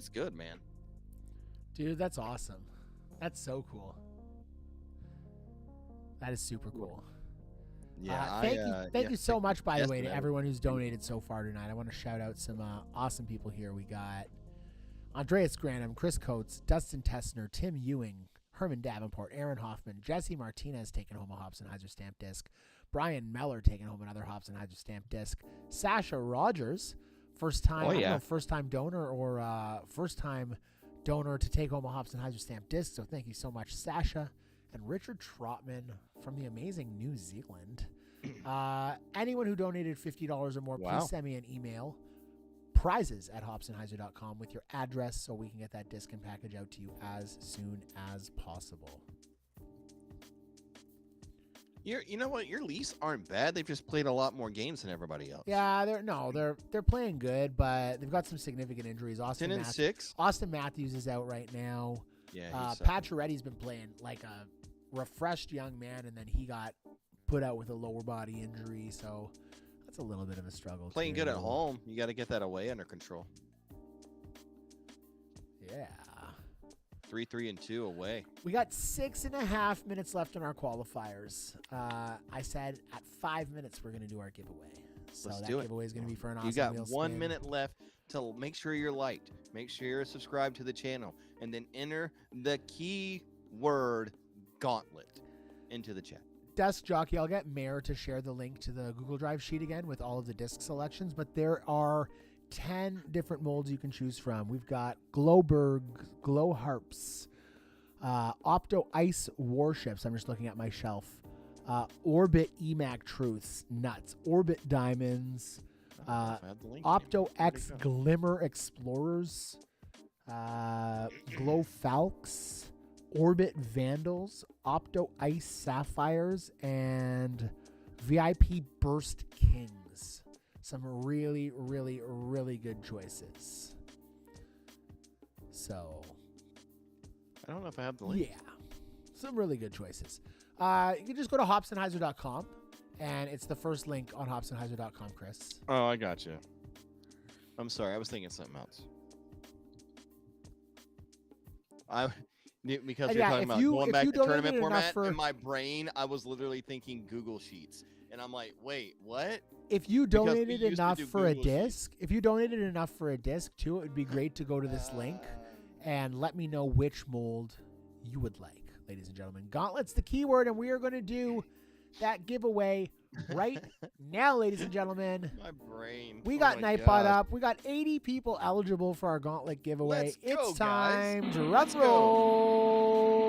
Speaker 2: good, man.
Speaker 1: Dude, that's awesome. That's so cool. That is super cool.
Speaker 2: Yeah,
Speaker 1: thank you so much, by the way, to
Speaker 2: yesterday.
Speaker 1: everyone who's donated so far tonight. I want to shout out some awesome people here. We got Andreas Granum, Chris Coates, Dustin Tessner, Tim Ewing, Herman Davenport, Aaron Hoffman, Jesse Martinez taking home a Hobsonheiser stamp disc, Brian Meller taking home another Hobsonheiser stamp disc, Sasha Rogers, first time donor or first time donor to take home a Hobsonheiser stamp disc. So thank you so much, Sasha. And Richard Trotman from the amazing New Zealand. Anyone who donated $50 or more, please send me an email, prizes@hobsonheiser.com, with your address so we can get that disc and package out to you as soon as possible.
Speaker 2: You know what? Your Leafs aren't bad. They've just played a lot more games than everybody else.
Speaker 1: Yeah, they're playing good, but they've got some significant injuries.
Speaker 2: 10-6.
Speaker 1: Austin Matthews is out right now.
Speaker 2: Yeah,
Speaker 1: Pacioretty's been playing like a refreshed young man, and then he got put out with a lower body injury, so that's a little bit of a struggle.
Speaker 2: Playing good at home. You got to get that away under control.
Speaker 1: Yeah.
Speaker 2: 3-3-2 away.
Speaker 1: We got 6.5 minutes left in our qualifiers. I said at 5 minutes we're going to do our giveaway. So
Speaker 2: Let's
Speaker 1: that
Speaker 2: do it.
Speaker 1: giveaway is going to be for an awesome
Speaker 2: You got
Speaker 1: wheel
Speaker 2: 1
Speaker 1: spin.
Speaker 2: minute left to make sure you're liked. Make sure you're subscribed to the channel. And then enter the keyword gauntlet into the chat.
Speaker 1: Desk Jockey, I'll get Mayor to share the link to the Google Drive sheet again with all of the disc selections, but there are 10 different molds you can choose from. We've got Glowberg, Glow Harps, Opto Ice Warships. I'm just looking at my shelf. Orbit EMAC Truths, nuts. Orbit Diamonds, Opto X Glimmer Explorers, Glow Falcons, Orbit Vandals, Opto Ice Sapphires, and VIP Burst Kings. Some really, really, really good choices. So,
Speaker 2: I don't know if I have the link.
Speaker 1: yeah, some really good choices. You can just go to hobsonheiser.com, and it's the first link on hobsonheiser.com, Chris.
Speaker 2: Oh, I got you. I'm sorry. I was thinking something else. Because you're talking about going back to tournament format, in my brain, I was literally thinking Google Sheets. And I'm like, wait, what?
Speaker 1: If you donated enough for a disc, too, it would be great to go to this link and let me know which mold you would like, ladies and gentlemen. Gauntlet's the keyword, and we are going to do that giveaway right now, ladies and gentlemen.
Speaker 2: My brain.
Speaker 1: We got Nightbot up. We got 80 people eligible for our Gauntlet giveaway.
Speaker 2: It's
Speaker 1: time to
Speaker 2: Let's
Speaker 1: roll.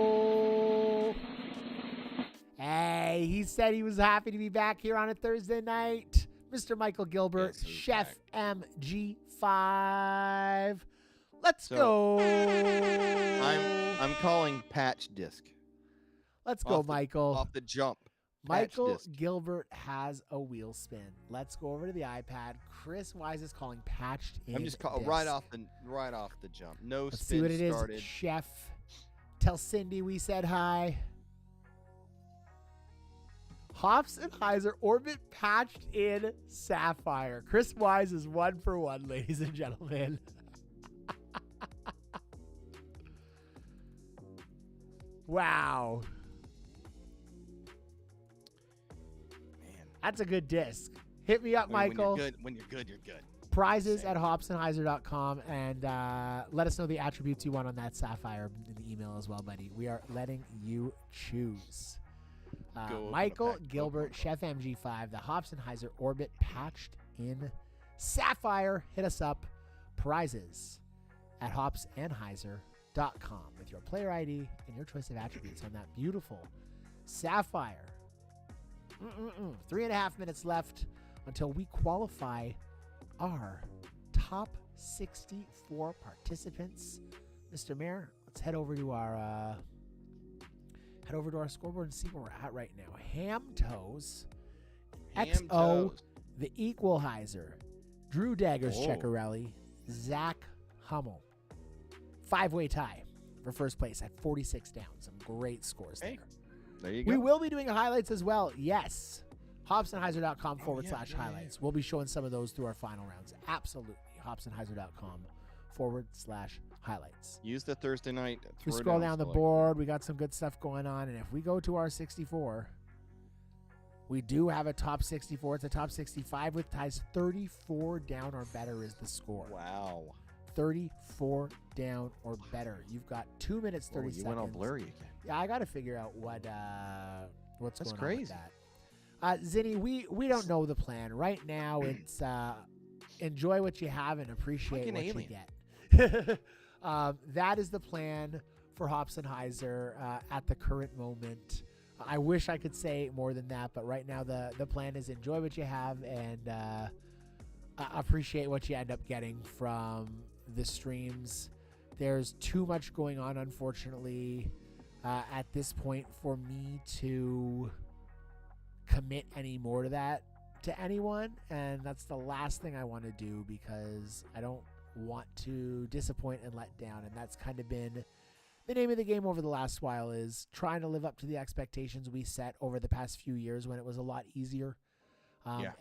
Speaker 1: Hey, he said he was happy to be back here on a Thursday night. Mr. Michael Gilbert,
Speaker 2: Yes, he's
Speaker 1: Chef
Speaker 2: back.
Speaker 1: MG5. Let's go.
Speaker 2: I'm calling patch disc.
Speaker 1: Let's go,
Speaker 2: Off the-
Speaker 1: Michael.
Speaker 2: Off the jump.
Speaker 1: Michael
Speaker 2: disc.
Speaker 1: Gilbert has a wheel spin. Let's go over to the iPad. Chris Wise is calling patched in.
Speaker 2: I'm just
Speaker 1: disc.
Speaker 2: right off the jump. No
Speaker 1: Let's
Speaker 2: spin
Speaker 1: see what it is.
Speaker 2: started.
Speaker 1: Chef, tell Cindy we said hi. Hobsonheiser Orbit patched in Sapphire. Chris Wise is 1 for 1, ladies and gentlemen. Wow.
Speaker 2: Man,
Speaker 1: That's a good disc. Hit me up, Michael.
Speaker 2: When you're good, you're good.
Speaker 1: Prizes at hobsonheiser.com, and let us know the attributes you want on that Sapphire in the email as well, buddy. We are letting you choose.
Speaker 2: Go open a
Speaker 1: Michael
Speaker 2: pack of
Speaker 1: Gilbert,
Speaker 2: Pokemon
Speaker 1: Chef MG5, the Hobsonheiser Orbit patched in Sapphire. Hit us up. Prizes at hobsonheiser.com with your player ID and your choice of attributes on that beautiful Sapphire. 3.5 minutes left until we qualify our top 64 participants. Mr. Mayor, let's head over to our scoreboard and see where we're at right now. Ham Toes, XO, the Equalizer, Drew Daggers, Ceccarelli, Zach Hummel. 5-way tie for first place at 46 down. Some great scores there.
Speaker 2: There you go.
Speaker 1: We will be doing highlights as well. Yes. HobsonHeiser.com/highlights. We'll be showing some of those through our final rounds. Absolutely. HobsonHeiser.com/highlights.
Speaker 2: Use the Thursday night.
Speaker 1: We scroll down the board. We got some good stuff going on. And if we go to our 64, we do have a top 64. It's a top 65 with ties. 34 down or better is the score.
Speaker 2: Wow.
Speaker 1: 34 down or better. You've got 2 minutes, 30 seconds.
Speaker 2: You went all blurry again.
Speaker 1: Yeah, I got to figure out what's
Speaker 2: That's
Speaker 1: going
Speaker 2: crazy.
Speaker 1: on with that. Zinni, we don't know the plan. Right now, it's enjoy what you have and appreciate
Speaker 2: Like an
Speaker 1: what
Speaker 2: alien.
Speaker 1: you get. That is the plan for Hobson Heiser at the current moment. I wish I could say more than that, but right now the plan is enjoy what you have and appreciate what you end up getting from the streams. There's too much going on, unfortunately, at this point for me to commit any more to that to anyone, and that's the last thing I want to do because I don't want to disappoint and let down, and that's kind of been the name of the game over the last while, is trying to live up to the expectations we set over the past few years when it was a lot easier.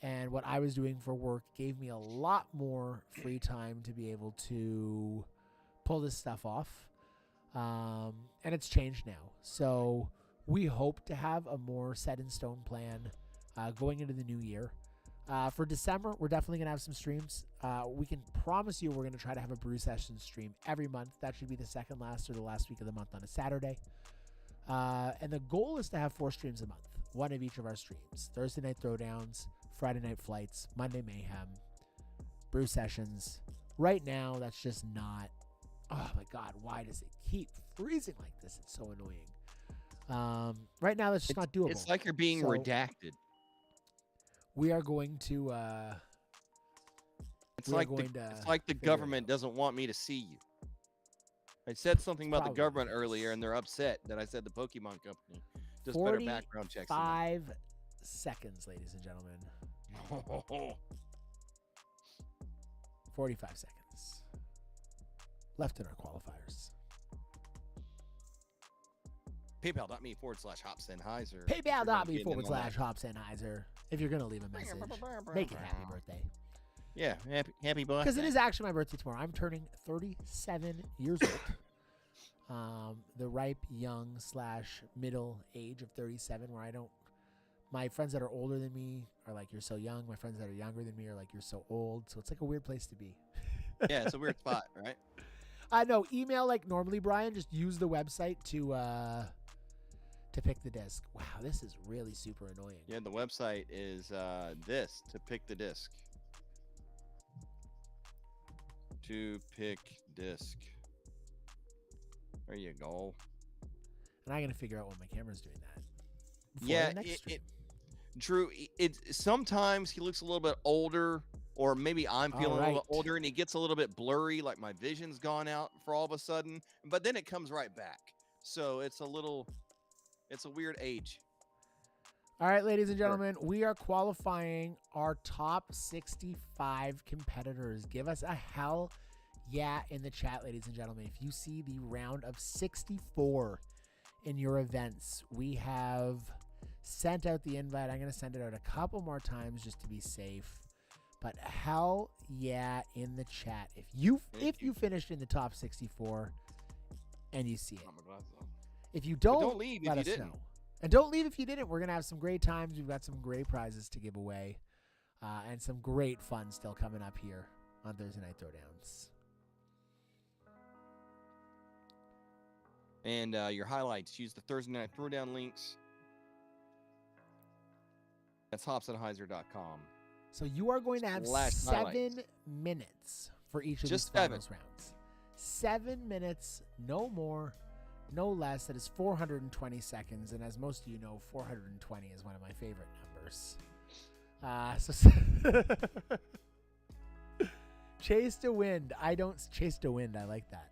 Speaker 1: And what I was doing for work gave me a lot more free time to be able to pull this stuff off. And it's changed now. So we hope to have a more set in stone plan going into the new year. For December, we're definitely going to have some streams. We can promise you we're going to try to have a brew session stream every month. That should be the second last or the last week of the month on a Saturday. And the goal is to have 4 streams a month, one of each of our streams. Thursday night throwdowns, Friday night flights, Monday mayhem, brew sessions. Right now, that's just not. Oh my God, why does it keep freezing like this? It's so annoying. Right now, that's just not doable.
Speaker 2: It's like you're being redacted.
Speaker 1: We are going to.
Speaker 2: It's like the government doesn't want me to see you. I said something about the government earlier, and they're upset that I said the Pokemon Company does better background checks.
Speaker 1: 5 seconds, ladies and gentlemen. 45 seconds left in our qualifiers.
Speaker 2: PayPal.me/HobsonHeiser.
Speaker 1: PayPal.me/HobsonHeiser. If you're going to leave a message, make it happy birthday.
Speaker 2: Yeah, happy birthday.
Speaker 1: Because it is actually my birthday tomorrow. I'm turning 37 years old. The ripe, young / middle age of 37, where my friends that are older than me are like, you're so young. My friends that are younger than me are like, you're so old. So it's like a weird place to be.
Speaker 2: Yeah, it's a weird spot, right?
Speaker 1: No, email like normally, Brian. Just use the website to pick the disc. Wow, this is really super annoying.
Speaker 2: Yeah, the website is this, to pick the disc. To pick disc. There you go.
Speaker 1: And I'm going to figure out when my camera's doing that.
Speaker 2: Yeah, Drew, sometimes he looks a little bit older, or maybe I'm feeling a little bit older, and he gets a little bit blurry, like my vision's gone out for all of a sudden, but then it comes right back. So it's a weird age.
Speaker 1: All right, ladies and gentlemen, we are qualifying our top 65 competitors. Give us a hell yeah in the chat, ladies and gentlemen. If you see the round of 64 in your events, we have sent out the invite. I'm going to send it out a couple more times just to be safe. But hell yeah in the chat. If you finished in the top 64 and you see it. If you don't
Speaker 2: leave
Speaker 1: let
Speaker 2: if you
Speaker 1: us
Speaker 2: didn't.
Speaker 1: know. And don't leave if you didn't. We're going to have some great times. We've got some great prizes to give away. And some great fun still coming up here on Thursday Night Throwdowns.
Speaker 2: And your highlights, use the Thursday Night Throwdown links. That's HobsonHeiser.com.
Speaker 1: So you are going to have 7 minutes for each of these finals rounds. 7 minutes, no more, no less. That is 420 seconds. And as most of you know, 420 is one of my favorite numbers. Chase to win. I don't chase to win. I like that.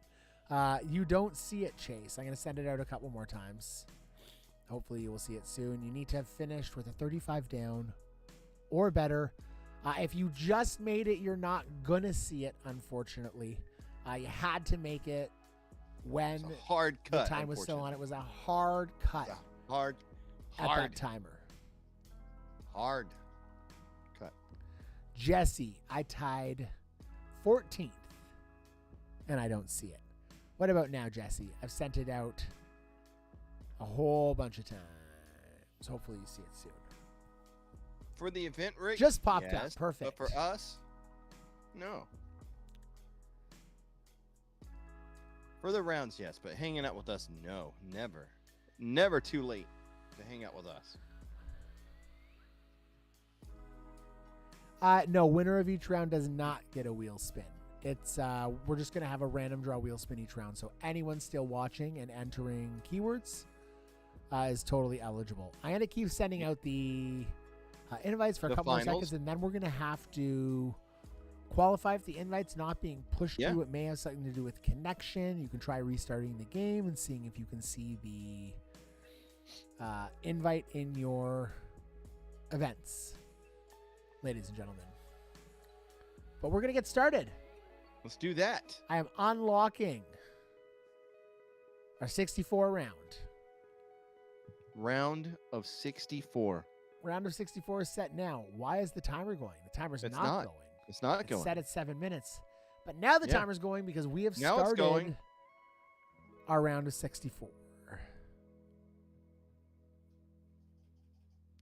Speaker 1: You don't see it, Chase. I'm going to send it out a couple more times. Hopefully you will see it soon. You need to have finished with a 35 down or better. If you just made it, you're not going to see it, unfortunately. You had to make it when
Speaker 2: It's a hard cut.
Speaker 1: the time was still on. It was a hard cut
Speaker 2: Hard.
Speaker 1: at that timer.
Speaker 2: Hard cut.
Speaker 1: Jesse, I tied 14th, and I don't see it. What about now, Jesse? I've sent it out a whole bunch of times. Hopefully you see it soon.
Speaker 2: For the event, Rick?
Speaker 1: Just popped
Speaker 2: yes,
Speaker 1: up. Perfect.
Speaker 2: But for us, no. For the rounds, yes. But hanging out with us, no. Never. Never too late to hang out with us.
Speaker 1: No, winner of each round does not get a wheel spin. It's we're just gonna have a random draw wheel spin each round. So anyone still watching and entering keywords is totally eligible. I'm gonna keep sending out the invites for a couple more seconds, and then we're gonna have to qualify if the invite's not being pushed through. It may have something to do with connection. You can try restarting the game and seeing if you can see the invite in your events, ladies and gentlemen. But we're gonna get started.
Speaker 2: Let's do that.
Speaker 1: I am unlocking our 64 round.
Speaker 2: Round of 64.
Speaker 1: Round of 64 is set now. Why is the timer going? The timer's
Speaker 2: It's
Speaker 1: not
Speaker 2: not.
Speaker 1: going.
Speaker 2: It's not
Speaker 1: It's
Speaker 2: going.
Speaker 1: set at 7 minutes. But now the timer's going because we have
Speaker 2: Now it's
Speaker 1: started
Speaker 2: going.
Speaker 1: our round of 64.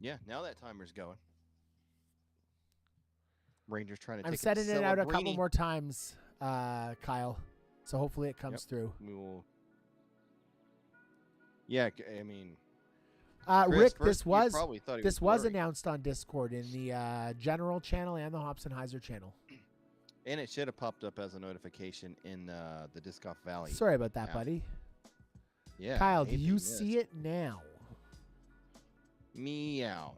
Speaker 2: Yeah, now that timer's going. Rangers trying to
Speaker 1: I'm
Speaker 2: take
Speaker 1: setting it out a couple
Speaker 2: Celebrini.
Speaker 1: more times, Kyle. So hopefully it comes through.
Speaker 2: We will. Yeah, I mean,
Speaker 1: Rick,
Speaker 2: first
Speaker 1: this
Speaker 2: you
Speaker 1: was
Speaker 2: probably thought he
Speaker 1: this was
Speaker 2: blurry.
Speaker 1: announced on Discord in the general channel and the Hobson-Heiser channel.
Speaker 2: And it should have popped up as a notification in the Disc Golf Valley.
Speaker 1: Sorry about that,
Speaker 2: app.
Speaker 1: buddy.
Speaker 2: Yeah.
Speaker 1: Kyle, do
Speaker 2: maybe,
Speaker 1: you
Speaker 2: yes.
Speaker 1: see it now?
Speaker 2: Meow.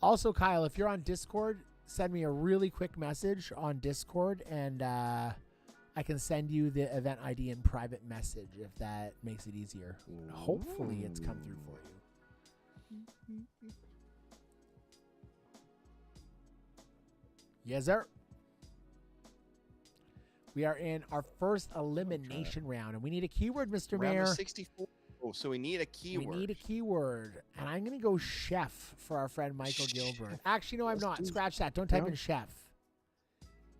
Speaker 1: Also, Kyle, if you're on Discord, send me a really quick message on Discord, and I can send you the event ID in private message if that makes it easier. Hopefully it's come through for you. Yes, sir. We are in our first elimination round, and we need a keyword, Mr.
Speaker 2: Round
Speaker 1: Mayor.
Speaker 2: of 64. Oh, so we need a keyword.
Speaker 1: We need a keyword, and I'm going to go chef for our friend Michael Gilbert. Actually, no, I'm not. Scratch that. Don't type in chef.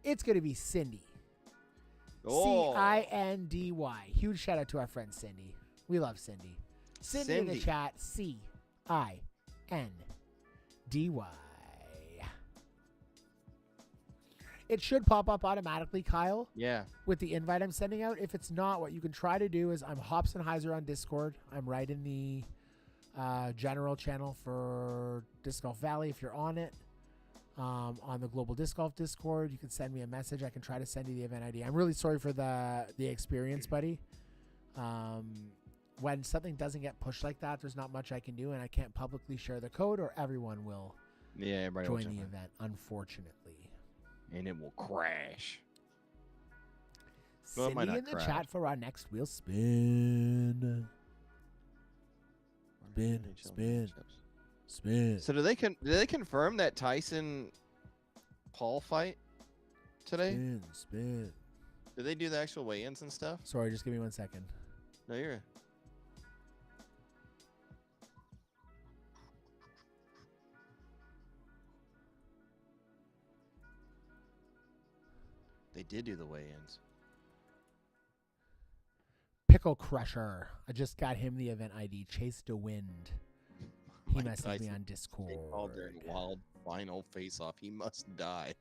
Speaker 1: It's going to be Cindy.
Speaker 2: Oh.
Speaker 1: Cindy. Huge shout out to our friend Cindy. We love Cindy. Cindy in the chat. Cindy. It should pop up automatically, Kyle.
Speaker 2: Yeah.
Speaker 1: With the invite I'm sending out. If it's not, what you can try to do is I'm Hobson-Heiser on Discord. I'm right in the general channel for Disc Golf Valley if you're on it. On the Global Disc Golf Discord, you can send me a message. I can try to send you the event ID. I'm really sorry for the experience, buddy. When something doesn't get pushed like that, there's not much I can do, and I can't publicly share the code, or everyone will
Speaker 2: everybody
Speaker 1: join
Speaker 2: will
Speaker 1: the
Speaker 2: jump in.
Speaker 1: event, unfortunately.
Speaker 2: And it will crash. Well, it might
Speaker 1: Cindy
Speaker 2: not
Speaker 1: in the
Speaker 2: crash.
Speaker 1: chat for our next wheel spin. Spin.
Speaker 2: So do they confirm that Tyson Paul fight today?
Speaker 1: Spin.
Speaker 2: Did they do the actual weigh-ins and stuff?
Speaker 1: Sorry, just give me 1 second.
Speaker 2: No, you're. They did do the weigh-ins.
Speaker 1: Pickle Crusher. I just got him the event ID. Chase to Wind. He
Speaker 2: Mike
Speaker 1: messaged me
Speaker 2: Tyson
Speaker 1: on
Speaker 2: They
Speaker 1: Discord.
Speaker 2: called their wild final face-off. He must die.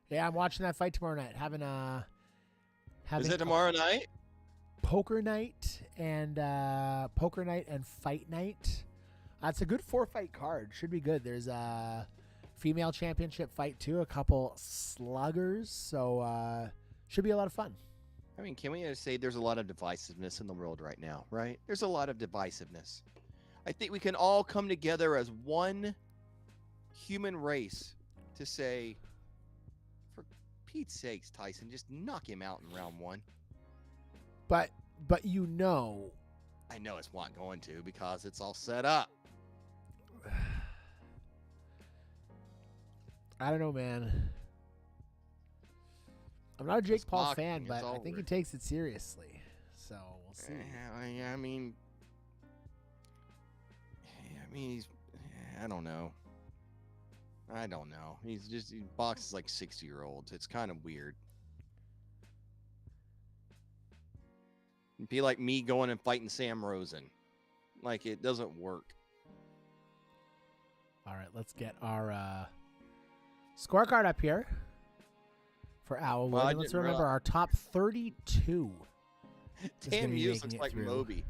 Speaker 1: Yeah, I'm watching that fight tomorrow night. Having
Speaker 2: Is it tomorrow night?
Speaker 1: poker night and fight night. It's a good 4-fight card. Should be good. There's a female championship fight too. A couple sluggers. So should be a lot of fun.
Speaker 2: I mean, can we just say there's a lot of divisiveness in the world right now, right? There's a lot of divisiveness. I think we can all come together as one human race to say, for Pete's sakes, Tyson, just knock him out in round 1.
Speaker 1: But
Speaker 2: I know it's not going to because it's all set up.
Speaker 1: I don't know, man. I'm not a Jake
Speaker 2: It's
Speaker 1: Paul
Speaker 2: boxing,
Speaker 1: fan,
Speaker 2: it's
Speaker 1: but I think
Speaker 2: over.
Speaker 1: he takes it seriously. So we'll see.
Speaker 2: I mean, he's. I don't know. He boxes like 60-year-olds. It's kind of weird. It'd be like me going and fighting Sam Rosen. Like, it doesn't work.
Speaker 1: All right, let's get our scorecard up here for Owl.
Speaker 2: Well, I
Speaker 1: Let's
Speaker 2: didn't
Speaker 1: remember our top 32. is gonna
Speaker 2: Tan
Speaker 1: be
Speaker 2: Muse
Speaker 1: making
Speaker 2: looks
Speaker 1: it
Speaker 2: like
Speaker 1: through.
Speaker 2: Moby.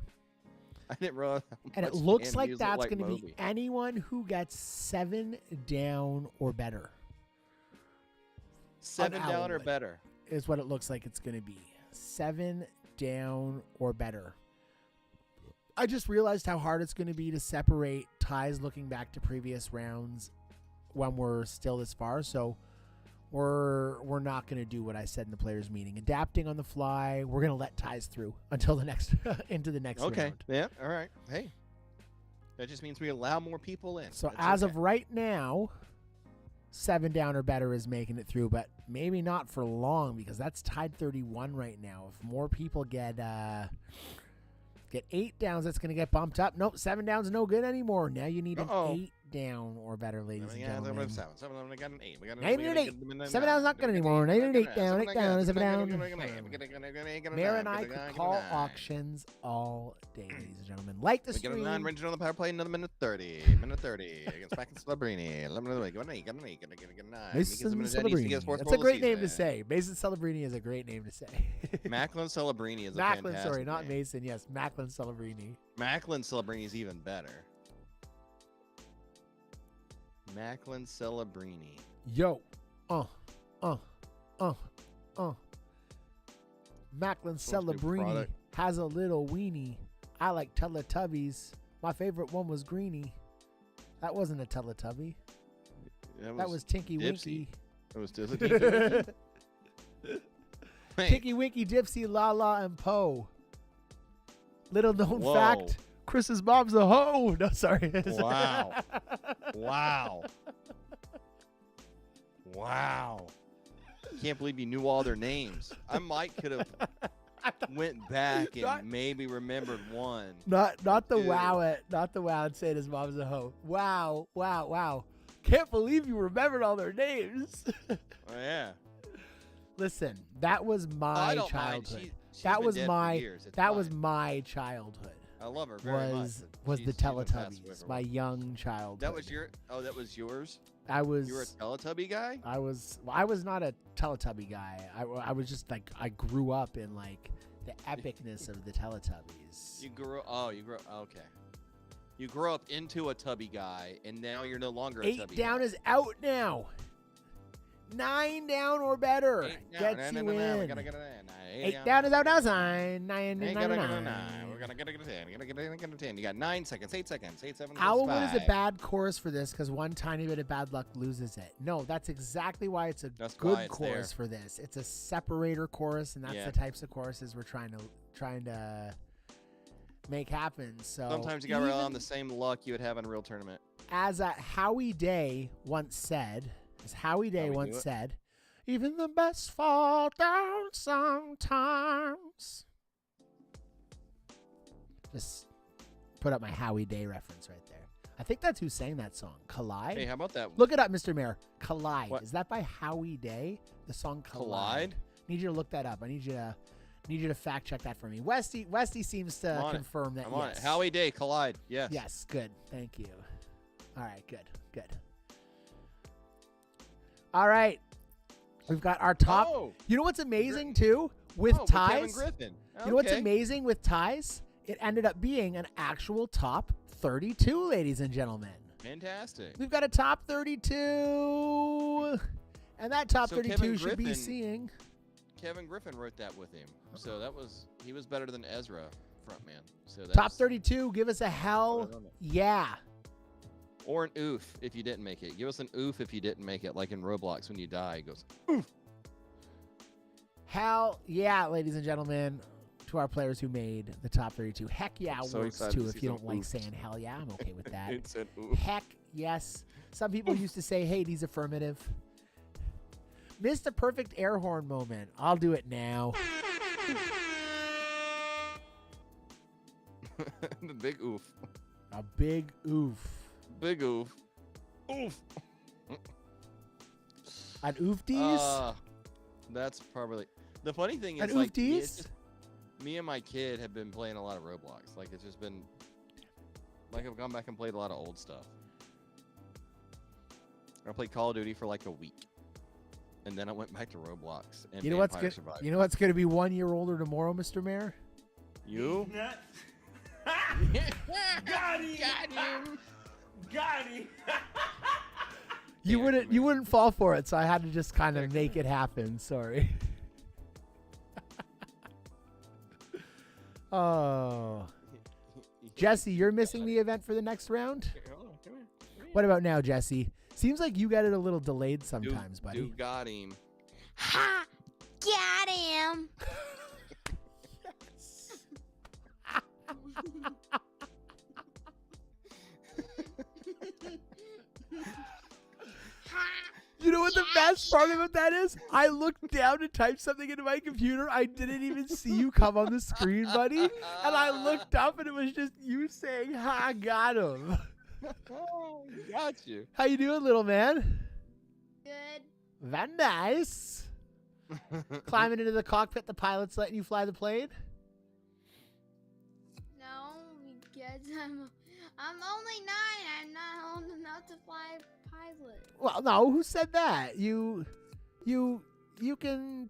Speaker 2: I didn't realize.
Speaker 1: And it looks like that's going to be anyone who gets 7 down or better.
Speaker 2: 7
Speaker 1: on
Speaker 2: down or
Speaker 1: Owlwood.
Speaker 2: better.
Speaker 1: Is what it looks like it's going to be. 7 down or better. I just realized how hard it's going to be to separate ties looking back to previous rounds when we're still this far. So we're not going to do what I said in the players meeting. Adapting on the fly. We're going to let ties through until the next into the next
Speaker 2: Okay.
Speaker 1: round.
Speaker 2: Yeah. All right. Hey, that just means we allow more people in.
Speaker 1: So
Speaker 2: That's
Speaker 1: as
Speaker 2: okay.
Speaker 1: of right now, 7 down or better is making it through, but maybe not for long because that's tied 31 right now. If more people get 8 downs, that's going to get bumped up. Nope, 7 downs no good anymore. Now you need an 8 down or better, ladies and gentlemen.
Speaker 2: 7 we got an 8. We got
Speaker 1: Now you need an 8. 7 down's not good anymore. Now you need an 8 down. 8 down is 7 down. Mayor and I could call auctions all day, ladies and gentlemen. Like the
Speaker 2: We get a
Speaker 1: stream.
Speaker 2: 9 Ranger on the power play, another minute 30. Minute 30 against Mac and Celebrini. Get a 9.
Speaker 1: Mason Celebrini. That's a great name to say. Mason Celebrini is a great name to say.
Speaker 2: Macklin Celebrini is a
Speaker 1: Macklin,
Speaker 2: fantastic
Speaker 1: sorry, not
Speaker 2: name.
Speaker 1: Mason. Yes, Macklin Celebrini.
Speaker 2: Macklin Celebrini is even better. Macklin Celebrini.
Speaker 1: Yo. Macklin
Speaker 2: Supposed to be
Speaker 1: Celebrini
Speaker 2: product.
Speaker 1: has a little weenie. I like Teletubbies. My favorite one was Greenie. That wasn't a Teletubby. That was Tinky
Speaker 2: Dipsy.
Speaker 1: Winky.
Speaker 2: It was Tinky. Wait,
Speaker 1: Tinky Winky, Dipsy, Lala, and Poe. Little known
Speaker 2: Whoa.
Speaker 1: fact, Chris's mom's a hoe. No, sorry.
Speaker 2: Wow. Wow. Wow. Can't believe you knew all their names. I might could have went back and maybe remembered one.
Speaker 1: Not the
Speaker 2: Dude.
Speaker 1: not the wow and saying his mom's a hoe. Wow. Can't believe you remembered all their names.
Speaker 2: Oh, yeah.
Speaker 1: Listen, that was my
Speaker 2: I don't mind.
Speaker 1: childhood.
Speaker 2: She's
Speaker 1: That
Speaker 2: been
Speaker 1: was
Speaker 2: dead for
Speaker 1: my
Speaker 2: years. It's
Speaker 1: that was
Speaker 2: fine.
Speaker 1: my childhood.
Speaker 2: I love her very much.
Speaker 1: Was
Speaker 2: but
Speaker 1: the
Speaker 2: she's been passed away
Speaker 1: Teletubbies,
Speaker 2: for a
Speaker 1: my
Speaker 2: while.
Speaker 1: young childhood.
Speaker 2: That was your. Oh, that was yours.
Speaker 1: I was.
Speaker 2: You were a Teletubby guy.
Speaker 1: I was not a Teletubby guy. I was just like I grew up in like the epicness of the Teletubbies.
Speaker 2: You grew. Oh, you grew. Okay. You grew up into a tubby guy, and now you're no longer a
Speaker 1: 8
Speaker 2: tubby
Speaker 1: down
Speaker 2: guy.
Speaker 1: is out now. 9 down or better
Speaker 2: 8 down.
Speaker 1: gets
Speaker 2: No,
Speaker 1: you
Speaker 2: no, no,
Speaker 1: in.
Speaker 2: we gotta get it in.
Speaker 1: 8 down is out now. 9
Speaker 2: Ain't
Speaker 1: 9
Speaker 2: gotta
Speaker 1: 9
Speaker 2: get a 9.
Speaker 1: 9.
Speaker 2: We're gonna get a 10. Get a 10. You got 9 seconds. 8 seconds. 8 7.
Speaker 1: Owlwood is a
Speaker 2: 5.
Speaker 1: bad chorus for this because one tiny bit of bad luck loses it. No, that's exactly why it's a
Speaker 2: That's
Speaker 1: good
Speaker 2: why it's
Speaker 1: chorus
Speaker 2: there.
Speaker 1: for this. It's a separator chorus, and that's
Speaker 2: Yeah.
Speaker 1: the types of choruses we're trying to make happen. So
Speaker 2: Sometimes you gotta rely
Speaker 1: even
Speaker 2: on the same luck you would have in a real tournament.
Speaker 1: as Howie Day once said, even the best fall down sometimes. Just put up my Howie Day reference right there. I think that's who sang that song. Collide?
Speaker 2: Hey, how about that?
Speaker 1: Look it up, Mr. Mayor. Collide.
Speaker 2: What?
Speaker 1: Is that by Howie Day? The song Collide?
Speaker 2: Collide?
Speaker 1: Need you to look that up. I need you to fact check that for me. Westy seems to
Speaker 2: I'm on it.
Speaker 1: confirm that.
Speaker 2: I'm on
Speaker 1: yes.
Speaker 2: it. Howie Day, Collide. Yes.
Speaker 1: Yes, good. Thank you. All right, good. All right. We've got our top.
Speaker 2: Oh,
Speaker 1: You know what's amazing too with
Speaker 2: Kevin
Speaker 1: ties?
Speaker 2: Griffin.
Speaker 1: You know what's
Speaker 2: Okay.
Speaker 1: amazing with ties? It ended up being an actual top 32, ladies and gentlemen.
Speaker 2: Fantastic.
Speaker 1: We've got a top 32. And that top
Speaker 2: So
Speaker 1: 32
Speaker 2: Kevin
Speaker 1: should be
Speaker 2: Griffin-
Speaker 1: seeing.
Speaker 2: Kevin Griffin wrote that with him, so he was better than Ezra, frontman. So that's,
Speaker 1: Top 32, give us a hell yeah.
Speaker 2: or an oof if you didn't make it. Give us an oof if you didn't make it, like in Roblox when you die. It goes oof.
Speaker 1: Hell yeah, ladies and gentlemen, to our players who made the top 32. Heck yeah,
Speaker 2: I'm so
Speaker 1: works
Speaker 2: excited
Speaker 1: too.
Speaker 2: to
Speaker 1: If
Speaker 2: see
Speaker 1: you
Speaker 2: some
Speaker 1: don't like
Speaker 2: oofs.
Speaker 1: saying hell yeah, I'm okay with that.
Speaker 2: It said oof.
Speaker 1: Heck yes. Some people used to say Hades affirmative. Missed a perfect air horn moment. I'll do it now.
Speaker 2: The big oof.
Speaker 1: A big oof.
Speaker 2: Big oof. Oof.
Speaker 1: An oofties?
Speaker 2: That's probably the funny thing
Speaker 1: An
Speaker 2: is like
Speaker 1: oofties?
Speaker 2: me and my kid have been playing a lot of Roblox. Like it's just been like I've gone back and played a lot of old stuff. I played Call of Duty for like a week, and then I went back to Roblox and
Speaker 1: You know what's
Speaker 2: Vampire
Speaker 1: good?
Speaker 2: Survivor.
Speaker 1: You know what's going to be 1 year older tomorrow, Mr. Mayor?
Speaker 2: You?
Speaker 4: Got him! Got him!
Speaker 1: You wouldn't fall for it, so I had to just kind of make it happen. Sorry. Oh, Jesse, you're missing the event for the next round. What about now, Jesse? Seems like you got it a little delayed sometimes, buddy.
Speaker 2: You got him.
Speaker 5: Ha! Got him!
Speaker 1: You know what the best part about that is? I looked down to type something into my computer. I didn't even see you come on the screen, buddy. And I looked up and it was just you saying, "Ha, got him."
Speaker 2: Got you.
Speaker 1: How you doing, little man?
Speaker 5: Good.
Speaker 1: Very nice. Climbing into the cockpit, the pilot's letting you fly the plane?
Speaker 5: No, because I'm only 9. I'm not old enough to fly pilot.
Speaker 1: Well, no, who said that? You can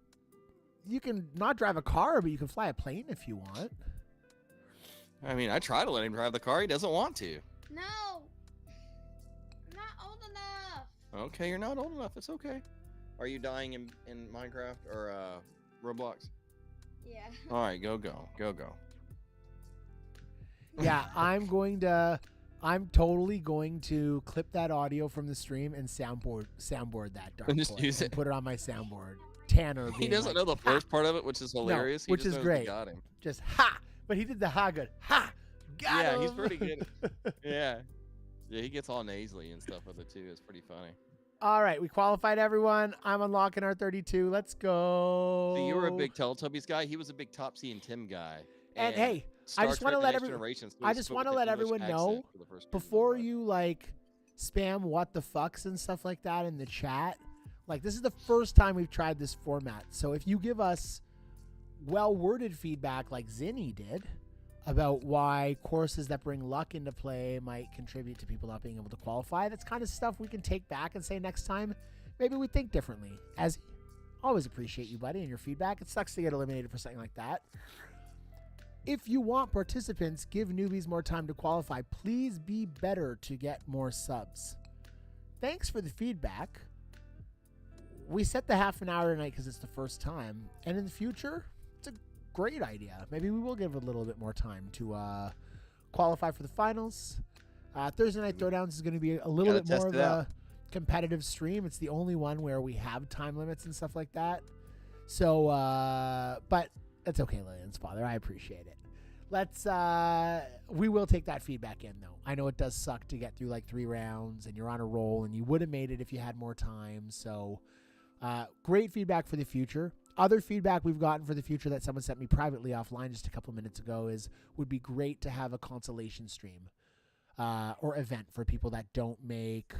Speaker 1: not drive a car, but you can fly a plane if you want.
Speaker 2: I mean, I try to let him drive the car. He doesn't want to.
Speaker 5: No, I'm not old enough.
Speaker 2: Okay, you're not old enough. It's okay. Are you dying in Minecraft or Roblox?
Speaker 5: Yeah.
Speaker 2: All right, go.
Speaker 1: Yeah, I'm totally going to clip that audio from the stream and soundboard that dark
Speaker 2: Just
Speaker 1: chord
Speaker 2: use
Speaker 1: and
Speaker 2: it.
Speaker 1: put it on my soundboard. Tanner
Speaker 2: He
Speaker 1: being
Speaker 2: doesn't
Speaker 1: like,
Speaker 2: know the first part of it, which is hilarious. He
Speaker 1: which
Speaker 2: just
Speaker 1: is
Speaker 2: knows
Speaker 1: great.
Speaker 2: we got him.
Speaker 1: just ha, but he did the ha good. Ha, got
Speaker 2: Yeah,
Speaker 1: him.
Speaker 2: he's pretty good. Yeah, he gets all nasally and stuff with it too. It's pretty funny.
Speaker 1: All right, we qualified everyone. I'm unlocking our 32. Let's go.
Speaker 2: So you were a big Teletubbies guy. He was a big Topsy and Tim guy.
Speaker 1: And hey,
Speaker 2: Star
Speaker 1: I just
Speaker 2: Trek
Speaker 1: want to
Speaker 2: The
Speaker 1: let
Speaker 2: Next
Speaker 1: everyone.
Speaker 2: Generation, so
Speaker 1: I
Speaker 2: he
Speaker 1: just
Speaker 2: spoke
Speaker 1: want to
Speaker 2: with
Speaker 1: let
Speaker 2: an English
Speaker 1: everyone know
Speaker 2: accent for the first two
Speaker 1: before
Speaker 2: years.
Speaker 1: you like spam what the fucks and stuff like that in the chat. Like, this is the first time we've tried this format. So if you give us well-worded feedback like Zinni did about why courses that bring luck into play might contribute to people not being able to qualify, that's kind of stuff we can take back and say next time, maybe we think differently. As always appreciate you, buddy, and your feedback. It sucks to get eliminated for something like that. If you want participants, give newbies more time to qualify. Please be better to get more subs. Thanks for the feedback. We set the half an hour tonight because it's the first time. And in the future, it's a great idea. Maybe we will give a little bit more time to qualify for the finals. Thursday Night Throwdowns is going to be a little
Speaker 2: Gotta
Speaker 1: bit more
Speaker 2: test
Speaker 1: of
Speaker 2: it
Speaker 1: a
Speaker 2: out.
Speaker 1: competitive stream. It's the only one where we have time limits and stuff like that. So, but that's okay, Lillian's father. I appreciate it. We will take that feedback in, though. I know it does suck to get through like 3 rounds and you're on a roll and you would have made it if you had more time. So, great feedback for the future. Other feedback we've gotten for the future that someone sent me privately offline just a couple of minutes ago is would be great to have a consolation stream or event for people that don't make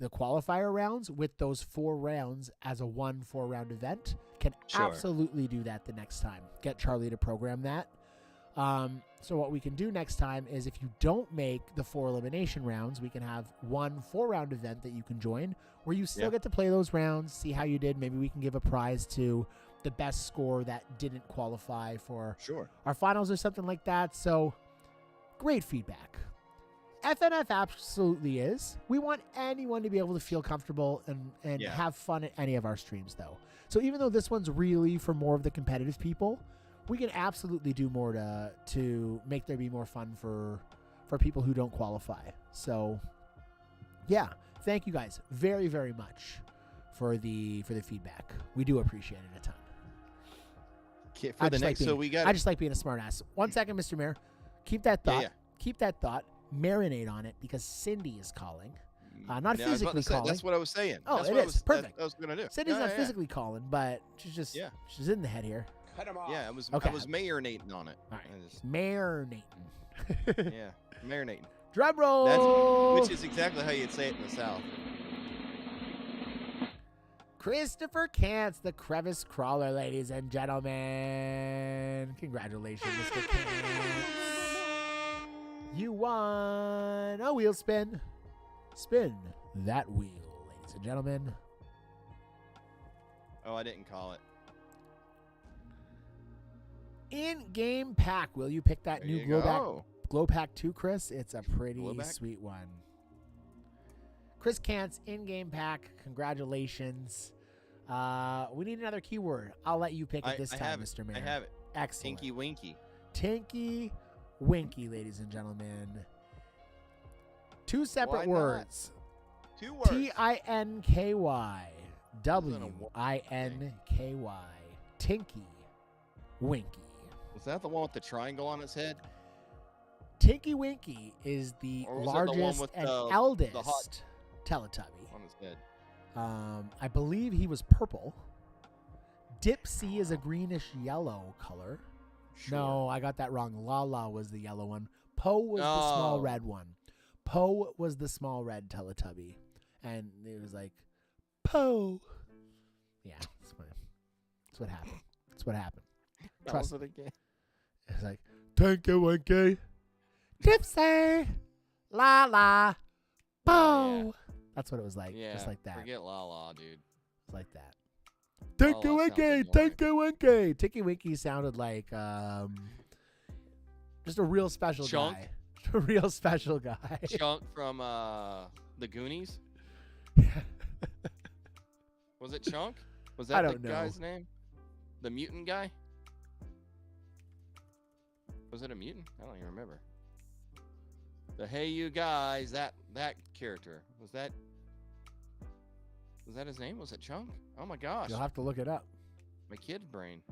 Speaker 1: the qualifier rounds with those 4 rounds as a 4-round event. Can
Speaker 2: Sure.
Speaker 1: absolutely do that the next time. Get Charlie to program that. So what we can do next time is if you don't make the 4 elimination rounds, we can have 1 4-round event that you can join where you still get to play those rounds, see how you did. Maybe we can give a prize to the best score that didn't qualify for
Speaker 2: Sure.
Speaker 1: our finals or something like that. So great feedback. FNF absolutely is. We want anyone to be able to feel comfortable and
Speaker 2: Yeah.
Speaker 1: have fun at any of our streams, though. So even though this one's really for more of the competitive people, we can absolutely do more to make there be more fun for people who don't qualify. So, yeah, thank you guys very, very much for the feedback. We do appreciate it a ton.
Speaker 2: Okay,
Speaker 1: I
Speaker 2: for the
Speaker 1: just
Speaker 2: next,
Speaker 1: like
Speaker 2: so
Speaker 1: being-
Speaker 2: we got.
Speaker 1: I just like being a smartass. 1 second, Mr. Mayor. Keep that thought.
Speaker 2: Yeah.
Speaker 1: Keep that thought. Marinate on it because Cindy is calling. Not
Speaker 2: Yeah, I was about
Speaker 1: physically
Speaker 2: to say,
Speaker 1: calling.
Speaker 2: that's what I was saying.
Speaker 1: Oh,
Speaker 2: that's
Speaker 1: it
Speaker 2: what
Speaker 1: is. Perfect.
Speaker 2: I was gonna do.
Speaker 1: Cindy's
Speaker 2: Yeah,
Speaker 1: not
Speaker 2: yeah,
Speaker 1: physically calling, but she's in the head here.
Speaker 4: Cut him off.
Speaker 2: Yeah, I was
Speaker 1: Okay.
Speaker 2: marinating on it.
Speaker 1: All right.
Speaker 2: I just-
Speaker 1: Marinating.
Speaker 2: yeah, marinating.
Speaker 1: Drum roll.
Speaker 2: Which is exactly how you'd say it in the South.
Speaker 1: Christopher Cantz, the crevice crawler, ladies and gentlemen. Congratulations, Mr. Cantz. You won a wheel spin. Spin that wheel, ladies and gentlemen.
Speaker 2: Oh, I didn't call it.
Speaker 1: In-game pack. Will you pick that
Speaker 2: There
Speaker 1: new
Speaker 2: you
Speaker 1: Glow
Speaker 2: go.
Speaker 1: Glow Pack 2, Chris? It's a pretty
Speaker 2: Glow Pack?
Speaker 1: sweet one. Chris Cantz, in-game pack. Congratulations. We need another keyword. I'll let you pick it this
Speaker 2: I
Speaker 1: time,
Speaker 2: have
Speaker 1: Mr.
Speaker 2: it.
Speaker 1: Mayor.
Speaker 2: I have it.
Speaker 1: Excellent.
Speaker 2: Tinky Winky.
Speaker 1: Tinky Winky, ladies and gentlemen. Two separate
Speaker 2: Why not?
Speaker 1: words.
Speaker 2: 2 words.
Speaker 1: Tinky. Winky. Tinky Winky.
Speaker 2: Was that the one with the triangle on its head?
Speaker 1: Tinky Winky is the
Speaker 2: Or was it the one
Speaker 1: largest
Speaker 2: with
Speaker 1: and
Speaker 2: the hot-
Speaker 1: eldest Teletubby.
Speaker 2: On its head.
Speaker 1: I believe he was purple. Dipsy is a greenish yellow color. No, I got that wrong. Lala was the yellow one. Poe was the small
Speaker 2: Oh.
Speaker 1: red one. Poe was the small red Teletubby. And it was like, Poe. Yeah, that's what happened. That's what happened.
Speaker 2: That
Speaker 1: Trust
Speaker 2: was it again.
Speaker 1: It's like, Tinky Winky, Dipsy, Lala, Poe.
Speaker 2: Yeah.
Speaker 1: That's what it was like.
Speaker 2: Yeah.
Speaker 1: Just like that.
Speaker 2: Forget La La, dude.
Speaker 1: Like that. Tinky
Speaker 2: Lala
Speaker 1: Winky,
Speaker 2: sounds annoying.
Speaker 1: Tinky Winky. Tinky Winky sounded like just a real special
Speaker 2: Chunk?
Speaker 1: guy. A real special guy.
Speaker 2: Chunk from the Goonies. Was it Chunk? Was
Speaker 1: I
Speaker 2: that the
Speaker 1: don't know.
Speaker 2: guy's name? The mutant guy? Was it a mutant? I don't even remember. The Hey You Guys, that character. Was that his name? Was it Chunk? Oh my gosh.
Speaker 1: You'll have to look it up.
Speaker 2: My kid's brain.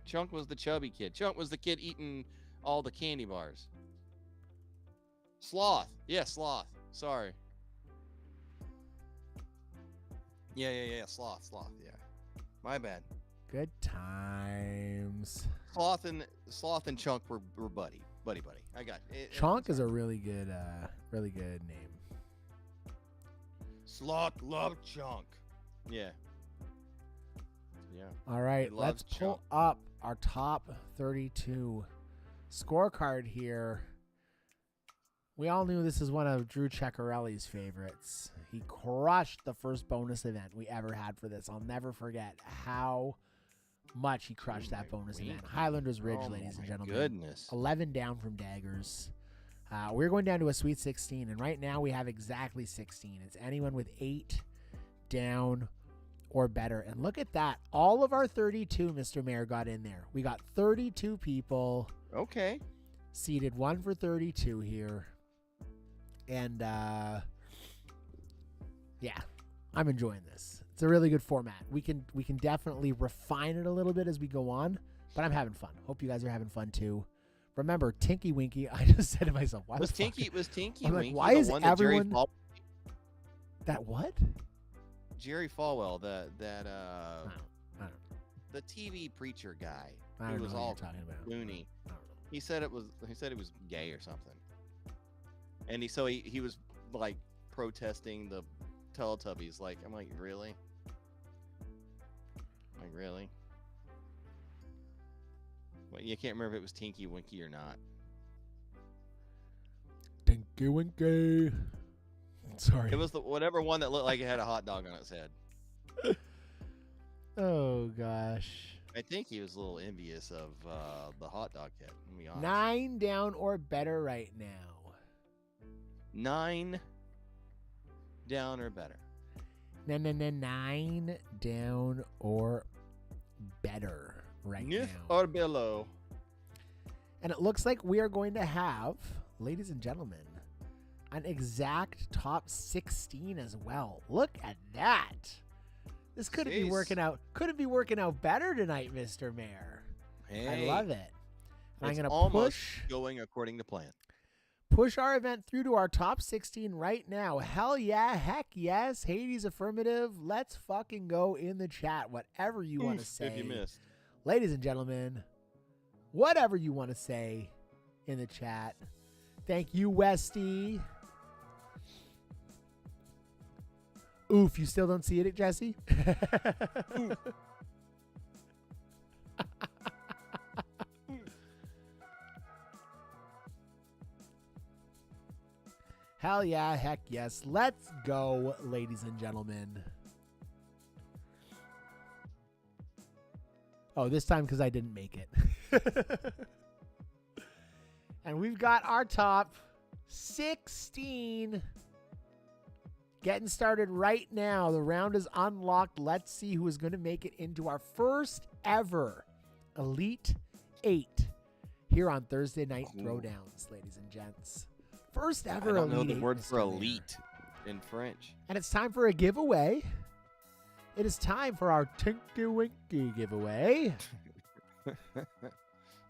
Speaker 2: Chunk was the chubby kid. Chunk was the kid eating all the candy bars. Sloth. Yeah, Sloth. Sorry. Yeah. Sloth. Yeah. My bad.
Speaker 1: Good times.
Speaker 2: Sloth and Chunk were buddy. I got it.
Speaker 1: Chonk is a really good name.
Speaker 2: Sloth loved Chunk. Yeah. Yeah.
Speaker 1: All right,
Speaker 2: He
Speaker 1: let's
Speaker 2: loves
Speaker 1: pull
Speaker 2: Chunk.
Speaker 1: up our top 32 scorecard here. We all knew this is one of Drew Ceccarelli's favorites. He crushed the first bonus event we ever had for this. I'll never forget how much he crushed that bonus event. Highlanders Ridge, ladies and gentlemen.
Speaker 2: Goodness.
Speaker 1: 11 down from Daggers. We're going down to a Sweet 16, and right now we have exactly 16. It's anyone with 8 down or better. And look at that. All of our 32, Mr. Mayor, got in there. We got 32 people
Speaker 2: Okay.
Speaker 1: seated, 1 for 32 here. And, yeah, I'm enjoying this. It's a really good format. We can definitely refine it a little bit as we go on, but I'm having fun. Hope you guys are having fun too. Remember, Tinky Winky, I just said to myself, why
Speaker 2: Was
Speaker 1: the fuck-
Speaker 2: Tinky
Speaker 1: I'm like,
Speaker 2: Winky
Speaker 1: why
Speaker 2: the
Speaker 1: is
Speaker 2: one that
Speaker 1: everyone- That what?
Speaker 2: Jerry Falwell, that
Speaker 1: I don't
Speaker 2: the TV preacher guy
Speaker 1: I
Speaker 2: who
Speaker 1: don't
Speaker 2: was
Speaker 1: know what
Speaker 2: all
Speaker 1: you're talking about.
Speaker 2: loony.
Speaker 1: I don't know.
Speaker 2: He said it was gay or something. And he was like protesting the Teletubbies. Like, I'm like, really? Like, really? Well, you can't remember if it was Tinky Winky or not.
Speaker 1: Tinky Winky. Sorry.
Speaker 2: It was the whatever one that looked like it had a hot dog on its head.
Speaker 1: Oh gosh.
Speaker 2: I think he was a little envious of the hot dog kid. Let me be honest.
Speaker 1: 9 down or better right now.
Speaker 2: 9 down or better.
Speaker 1: 9 down or better right
Speaker 2: Nif
Speaker 1: now.
Speaker 2: or below.
Speaker 1: And it looks like we are going to have, ladies and gentlemen, an exact top 16 as well. Look at that. This couldn't be
Speaker 2: Jeez.
Speaker 1: working out. Couldn't be working out better tonight, Mr. Mayor.
Speaker 2: Hey,
Speaker 1: I love it. And I'm
Speaker 2: it's
Speaker 1: gonna
Speaker 2: almost
Speaker 1: push
Speaker 2: going according to plan.
Speaker 1: our event through to our top 16 right now. Hell yeah, heck yes, Hades affirmative. Let's fucking go in the chat. Whatever you want to say,
Speaker 2: If you missed.
Speaker 1: ladies and gentlemen, whatever you want to say in the chat. Thank you, Westy. Oof, you still don't see it, Jesse? Hell yeah, heck yes. Let's go, ladies and gentlemen. Oh, this time because I didn't make it. And we've got our top 16 getting started right now. The round is unlocked. Let's see who is going to make it into our first ever Elite 8 here on Thursday Night Throwdowns, ladies and gents. First ever
Speaker 2: I don't know
Speaker 1: Elite
Speaker 2: the
Speaker 1: 8,
Speaker 2: word
Speaker 1: Mr.
Speaker 2: for
Speaker 1: Mayor.
Speaker 2: elite in French.
Speaker 1: And it's time for a giveaway. It is time for our Tinky Winky giveaway.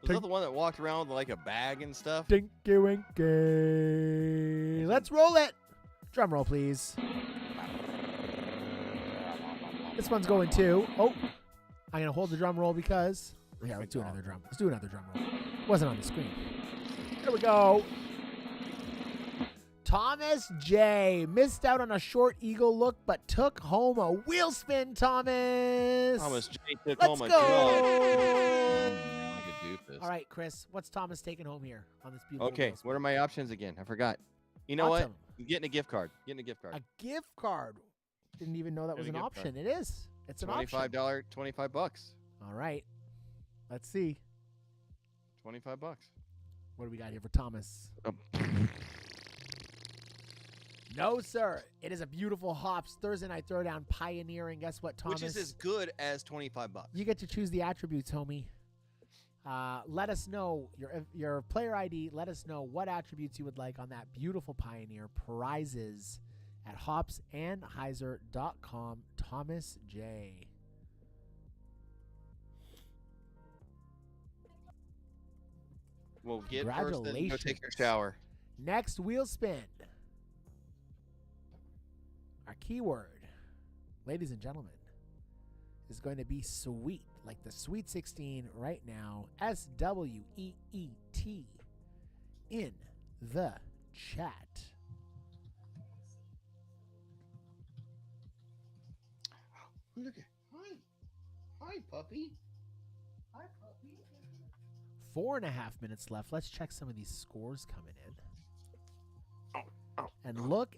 Speaker 2: Was that the one that walked around with like a bag and stuff?
Speaker 1: Tinky Winky. Let's roll it. Drum roll, please. This one's going too. Oh, I'm going to hold the drum roll because... Yeah, let's do another drum. Let's do another drum roll. It wasn't on the screen. Here we go. Thomas J. Missed out on a short eagle look, but took home a wheel spin, Thomas.
Speaker 2: Thomas J took
Speaker 1: Let's
Speaker 2: home a
Speaker 1: go.
Speaker 2: job. Like a doofus.
Speaker 1: All right, Chris, what's Thomas taking home here on this beautiful
Speaker 2: Okay,
Speaker 1: wheel spin?
Speaker 2: what are my options again? I forgot. You know
Speaker 1: Lots
Speaker 2: what?
Speaker 1: of 'em.
Speaker 2: I'm getting a gift card. Getting a gift card.
Speaker 1: A gift card. Didn't even know that was
Speaker 2: Getting
Speaker 1: an
Speaker 2: a gift
Speaker 1: option. It is. It's an option.
Speaker 2: $25, $25.
Speaker 1: All right. Let's see.
Speaker 2: $25.
Speaker 1: What do we got here for Thomas?
Speaker 2: Oh.
Speaker 1: No, sir. It is a beautiful Hops Thursday Night Throwdown Pioneer. And guess what, Thomas?
Speaker 2: Which is as good as $25.
Speaker 1: You get to choose the attributes, homie. Let us know your player ID. Let us know what attributes you would like on that beautiful Pioneer. Prizes at hopsandheiser.com. Thomas J.
Speaker 2: Well, get first, then go take your shower.
Speaker 1: Next wheel spin. Our keyword, ladies and gentlemen, is going to be sweet, like the Sweet 16 right now. SWEET in the chat.
Speaker 2: Look at hi, puppy.
Speaker 1: 4.5 minutes left. Let's check some of these scores coming in. And look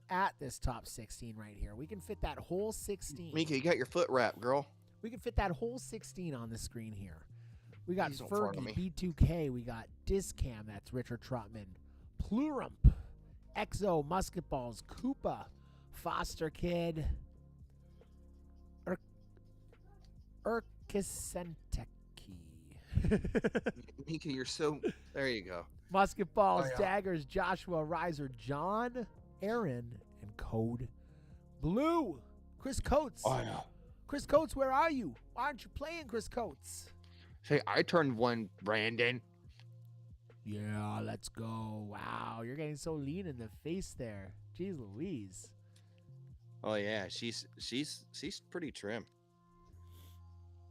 Speaker 1: at this top 16 right here. We can fit that whole 16.
Speaker 2: Mika, you got your foot wrapped, girl.
Speaker 1: We can fit that whole 16 on the screen here. We got
Speaker 2: Please don't fart on
Speaker 1: Fergie, B2K. We got Discam. That's Richard Trotman. Plurump. Exo, Musketballs. Koopa. Foster Kid. Urkisenteki.
Speaker 2: Mika, you're so... There you go.
Speaker 1: Musketballs,
Speaker 2: Oh, yeah.
Speaker 1: Daggers, Joshua, Riser, John, Aaron, and Code Blue. Chris Coates.
Speaker 2: Oh, yeah.
Speaker 1: Chris Coates, where are you? Why aren't you playing, Chris Coates?
Speaker 2: Say, I turned one, Brandon.
Speaker 1: Yeah, let's go. Wow, you're getting so lean in the face there. Jeez Louise.
Speaker 2: Oh, yeah. She's pretty trim.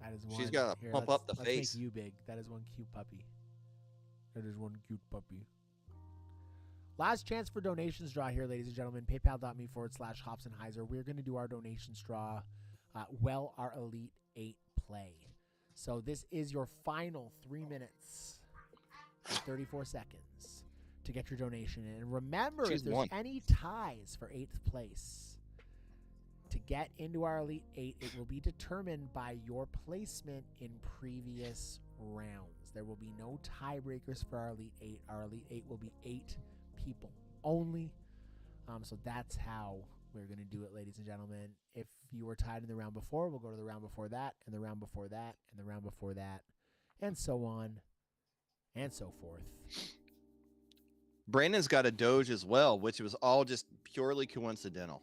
Speaker 1: That is one.
Speaker 2: She's gotta
Speaker 1: Here,
Speaker 2: pump
Speaker 1: let's-
Speaker 2: up the
Speaker 1: let's
Speaker 2: face.
Speaker 1: Make you big. That is one cute puppy. That is one cute puppy. Last chance for donations draw here, ladies and gentlemen. PayPal.me/Hopsandheiser. We're going to do our donations draw while our Elite 8 play. So this is your final 3 minutes and 34 seconds to get your donation in. And remember,
Speaker 2: She's
Speaker 1: if there's
Speaker 2: won.
Speaker 1: any ties for 8th place, to get into our Elite 8, it will be determined by your placement in previous rounds. There will be no tiebreakers for our Elite 8. Our Elite 8 will be 8 people only. So that's how we're going to do it, ladies and gentlemen. If you were tied in the round before, we'll go to the round before that, and the round before that, and the round before that, and so on and so forth.
Speaker 2: Brandon's got a Doge as well, which was all just purely coincidental.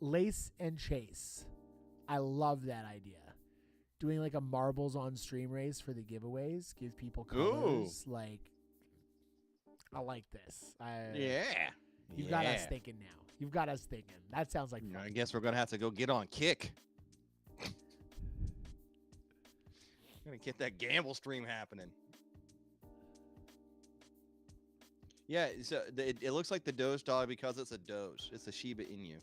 Speaker 1: Lace and Chase. I love that idea. Doing like a marbles on stream race for the giveaways, give people colors. Like, I like this. You've got us thinking now. You've got us thinking. That sounds like fun.
Speaker 2: I guess we're gonna have to go get on Kick. Gonna get that gamble stream happening. Yeah, so it looks like the Doge dog because it's a Doge. It's a Shiba Inu.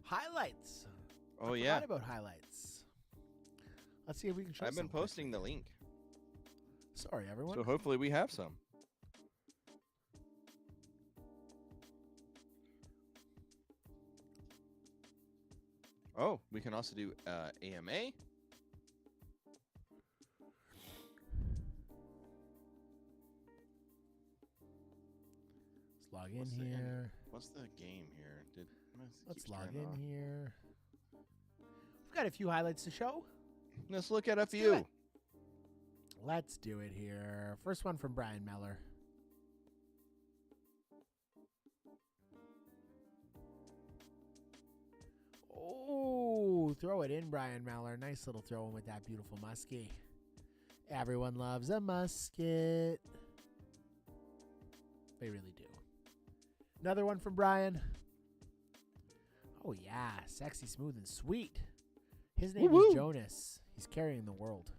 Speaker 1: Highlights.
Speaker 2: Oh,
Speaker 1: I
Speaker 2: yeah.
Speaker 1: forgot about highlights. Let's see if we can show
Speaker 2: I've been
Speaker 1: some quick.
Speaker 2: posting the link.
Speaker 1: Sorry, everyone.
Speaker 2: So hopefully we have some. Oh, we can also do AMA.
Speaker 1: Let's log in here.
Speaker 2: What's the game here?
Speaker 1: Let's log in here. We've got a few highlights to show.
Speaker 2: Let's look at a
Speaker 1: do
Speaker 2: few.
Speaker 1: it. Let's do it here. First one from Brian Meller. Oh, throw it in, Brian Meller. Nice little throw in with that beautiful muskie. Everyone loves a musket. They really do. Another one from Brian. Oh, yeah. Sexy, smooth, and sweet. His name is Jonas. He's carrying the world.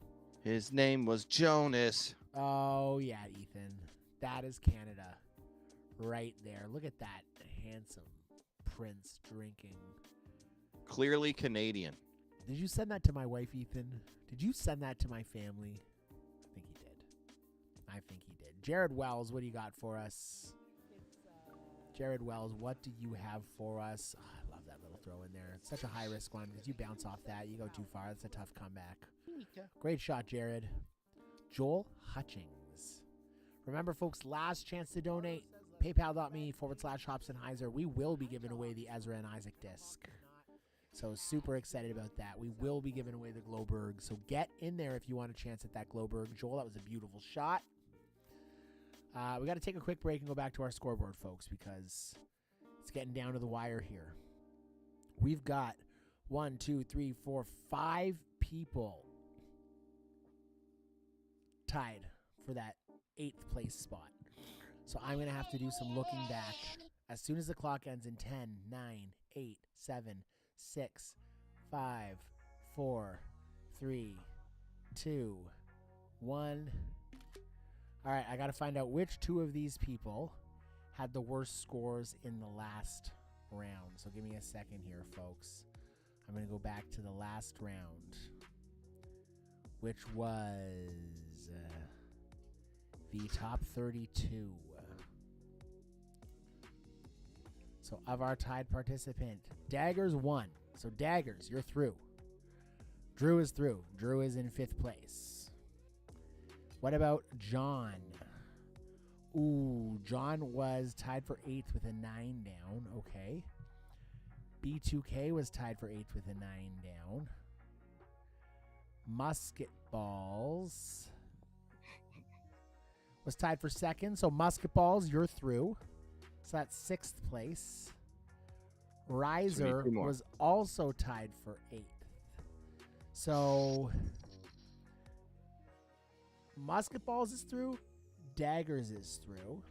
Speaker 2: His name was Jonas.
Speaker 1: Oh, yeah, Ethan. That is Canada. Right there. Look at that handsome prince drinking.
Speaker 2: Clearly Canadian.
Speaker 1: Did you send that to my wife, Ethan? Did you send that to my family? I think he did. I think he did. Jared Wells, what do you got for us? Jared Wells, what do you have for us? Oh, I love that little throw in there. It's such a high-risk one because you bounce off that. You go too far. That's a tough comeback. Great shot, Jared. Joel Hutchings. Remember, folks, last chance to donate. PayPal.me/Hobsonheiser. We will be giving away the Ezra and Isaac disc. So super excited about that. We will be giving away the Globerg. So get in there if you want a chance at that Globerg. Joel, that was a beautiful shot. We got to take a quick break and go back to our scoreboard, folks, because it's getting down to the wire here. We've got 1, 2, 3, 4, 5 people tied for that 8th place spot. So I'm going to have to do some looking back as soon as the clock ends in 10, 9, 8, 7, 6, 5, 4, 3, 2, 1. All right, I got to find out which two of these people had the worst scores in the last round. So give me a second here, folks. I'm going to go back to the last round, which was the top 32. So of our tied participant, Daggers won. So Daggers, you're through. Drew is through. Drew is in 5th place. What about John? Ooh, John was tied for 8th with a 9 down. Okay. B2K was tied for 8th with a 9 down. Musket Balls was tied for 2nd. So Musket Balls, you're through. So that's 6th place. Riser was also tied for 8th. So Musket Balls is through. Daggers is through.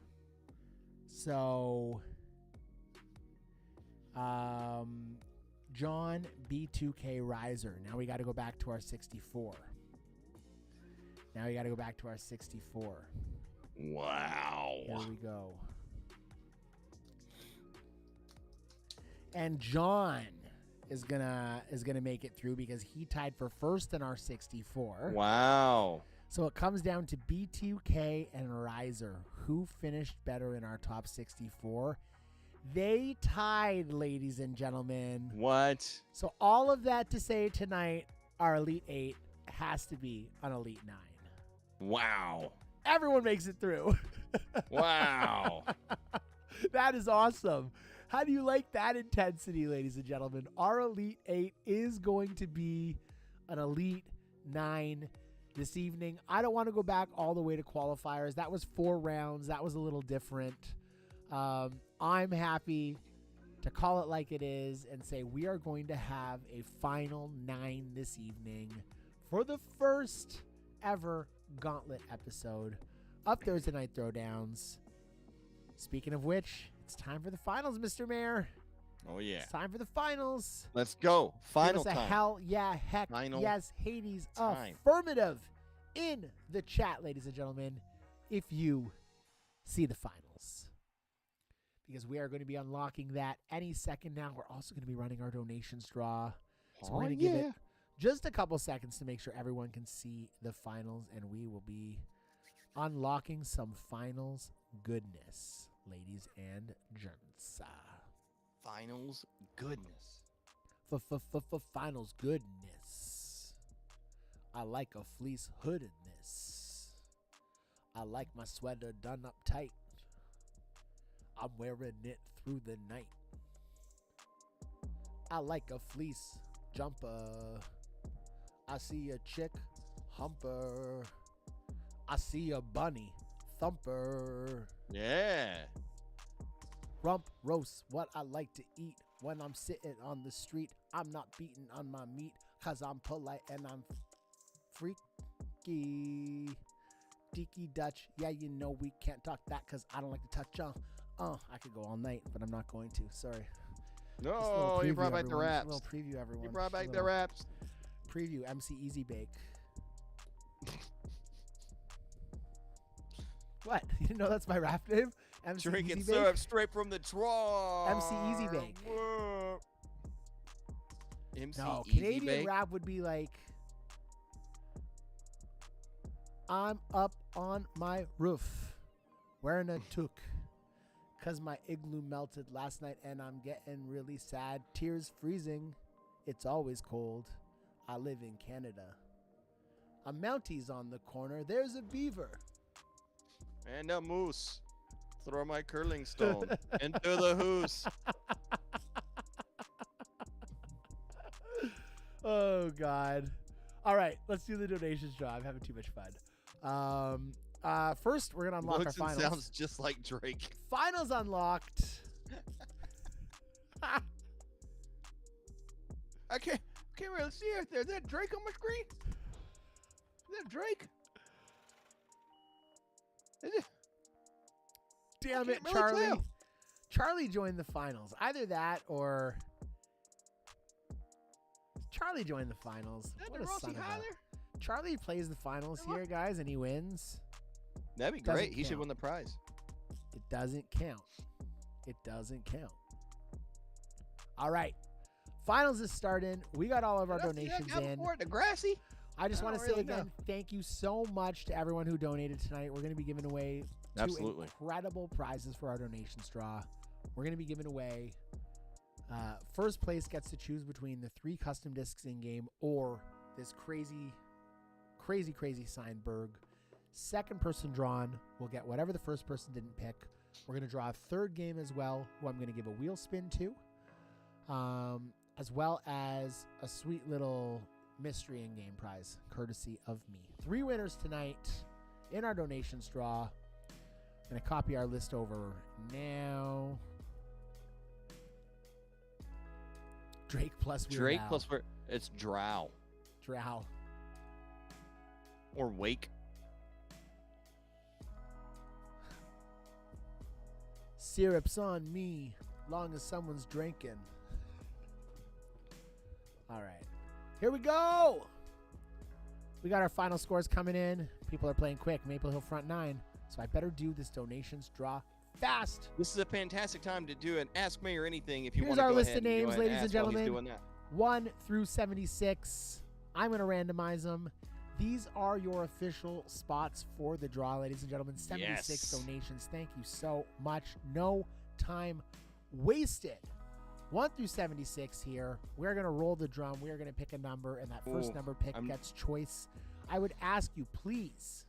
Speaker 1: So John, B2K, Riser. Now we got to go back to our 64.
Speaker 2: Wow.
Speaker 1: Here we go. And John is gonna make it through because he tied for 1st in our 64.
Speaker 2: Wow.
Speaker 1: So it comes down to B2K and Riser. Who finished better in our top 64? They tied, ladies and gentlemen.
Speaker 2: What?
Speaker 1: So all of that to say tonight, our Elite 8 has to be an Elite 9.
Speaker 2: Wow.
Speaker 1: Everyone makes it through.
Speaker 2: Wow.
Speaker 1: That is awesome. How do you like that intensity, ladies and gentlemen? Our Elite 8 is going to be an Elite 9 this evening. I don't want to go back all the way to qualifiers. That was 4 rounds. That was a little different. I'm happy to call it like it is and say we are going to have a final 9 this evening for the first ever Gauntlet episode of Thursday Night Throwdowns. Speaking of which, it's time for the finals, Mr. Mayor.
Speaker 2: Oh, yeah.
Speaker 1: It's time for the finals.
Speaker 2: Let's go. Final
Speaker 1: Give us a
Speaker 2: time.
Speaker 1: hell yeah, heck
Speaker 2: Final
Speaker 1: yes, Hades,
Speaker 2: time.
Speaker 1: affirmative in the chat, ladies and gentlemen, if you see the finals. Because we are going to be unlocking that any second now. We're also going to be running our donations draw. So we're going to give it just a couple seconds to make sure everyone can see the finals, and we will be unlocking some finals goodness, ladies and gents.
Speaker 2: Finals goodness.
Speaker 1: Finals goodness. I like a fleece hood in this. I like my sweater done up tight. I'm wearing it through the night. I like a fleece jumper. I see a chick humper. I see a bunny thumper.
Speaker 2: Yeah.
Speaker 1: Rump roast, what I like to eat when I'm sitting on the street. I'm not beating on my meat because I'm polite and I'm freaky. Deaky Dutch, yeah, you know we can't talk that because I don't like to touch on. I could go all night, but I'm not going to. Sorry.
Speaker 2: No, you brought back the
Speaker 1: raps.
Speaker 2: raps.
Speaker 1: A little preview, everyone.
Speaker 2: You brought back the
Speaker 1: Little
Speaker 2: raps.
Speaker 1: Preview, MC Easy Bake. What? You didn't know that's my rap name? MC
Speaker 2: Drinking
Speaker 1: Easy
Speaker 2: syrup
Speaker 1: Bake?
Speaker 2: straight from the trough.
Speaker 1: MC Easy Bake.
Speaker 2: Whoa. MC
Speaker 1: No,
Speaker 2: Easy
Speaker 1: Canadian
Speaker 2: Bake?
Speaker 1: rap would be like, I'm up on my roof wearing a toque because my igloo melted last night and I'm getting really sad. Tears freezing. It's always cold. I live in Canada. A Mounties on the corner. There's a beaver.
Speaker 2: And a moose. Throw my curling stone into the hoose.
Speaker 1: Oh, God. All right, let's do the donations draw. I'm having too much fun. First, we're going to unlock
Speaker 2: Looks
Speaker 1: our
Speaker 2: and
Speaker 1: finals.
Speaker 2: sounds just like Drake.
Speaker 1: Finals unlocked.
Speaker 2: I can't really see it there. Is that Drake on my screen? Is that Drake? Is it?
Speaker 1: Damn it,
Speaker 2: can't really
Speaker 1: Charlie.
Speaker 2: tell.
Speaker 1: Charlie joined the finals. Either that or Charlie joined the finals.
Speaker 2: Is that
Speaker 1: What
Speaker 2: the
Speaker 1: a
Speaker 2: Rossi
Speaker 1: son of a...
Speaker 2: Hyler?
Speaker 1: Charlie plays the finals
Speaker 2: What?
Speaker 1: here, guys, and he wins.
Speaker 2: That'd be
Speaker 1: Doesn't
Speaker 2: great. He should
Speaker 1: count.
Speaker 2: win the prize.
Speaker 1: It doesn't count. It doesn't count. All right. Finals is starting. We got all of our donations in.
Speaker 2: Degrassi?
Speaker 1: I just
Speaker 2: I
Speaker 1: want to
Speaker 2: don't
Speaker 1: say
Speaker 2: really
Speaker 1: again, thank you so much to everyone who donated tonight. We're going to be giving away two
Speaker 2: Absolutely.
Speaker 1: incredible prizes for our donations draw. We're going to be giving away first place gets to choose between the 3 custom discs in game or this crazy signed Berg. Second person drawn will get whatever the first person didn't pick. We're going to draw a third game as well, who I'm going to give a wheel spin to, as well as a sweet little mystery in-game prize, courtesy of me. 3 winners tonight in our donations draw. I'm going to copy our list over now. Drake plus Weird
Speaker 2: Drake
Speaker 1: Al.
Speaker 2: plus it's Drow
Speaker 1: Drow.
Speaker 2: or Wake.
Speaker 1: Syrup's on me, long as someone's drinking. All right. Here we go. We got our final scores coming in. People are playing quick. Maple Hill front 9. So I better do this donations draw fast.
Speaker 2: This is a fantastic time to do an Ask Mayor Anything if you
Speaker 1: Here's
Speaker 2: want to
Speaker 1: our
Speaker 2: go
Speaker 1: list
Speaker 2: ahead
Speaker 1: of
Speaker 2: and go
Speaker 1: names,
Speaker 2: ahead
Speaker 1: ladies
Speaker 2: ask
Speaker 1: and
Speaker 2: while he's
Speaker 1: gentlemen.
Speaker 2: doing that.
Speaker 1: 1 through 76. I'm going to randomize them. These are your official spots for the draw, ladies and gentlemen. 76
Speaker 2: Yes.
Speaker 1: donations. Thank you so much. No time wasted. 1 through 76 here. We're going to roll the drum. We're going to pick a number, and that first
Speaker 2: Ooh,
Speaker 1: number pick gets choice. I would ask you, please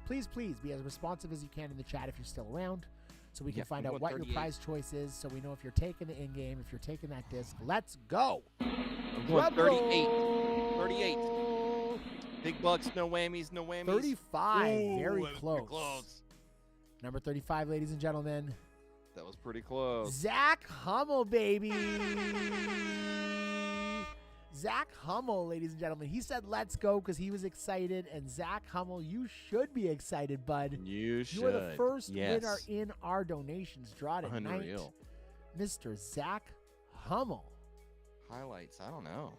Speaker 1: be as responsive as you can in the chat if you're still around, so we can find
Speaker 2: I'm
Speaker 1: out
Speaker 2: going
Speaker 1: what your
Speaker 2: 38.
Speaker 1: prize choice is, so we know if you're taking the in-game, if you're taking that disc. Let's go.
Speaker 2: I'm going 38. 38. Big bucks, no whammies, no whammies.
Speaker 1: 35.
Speaker 2: Ooh,
Speaker 1: Very
Speaker 2: that was
Speaker 1: close.
Speaker 2: close.
Speaker 1: Number 35, ladies and gentlemen.
Speaker 2: That was pretty close.
Speaker 1: Zach Hummel, baby. Zach Hummel, ladies and gentlemen. He said, let's go, because he was excited. And Zach Hummel, you should be excited, bud.
Speaker 2: You should.
Speaker 1: You are the first
Speaker 2: yes.
Speaker 1: winner in our donations draw tonight.
Speaker 2: Unreal.
Speaker 1: Mr. Zach Hummel.
Speaker 2: Highlights. I don't know.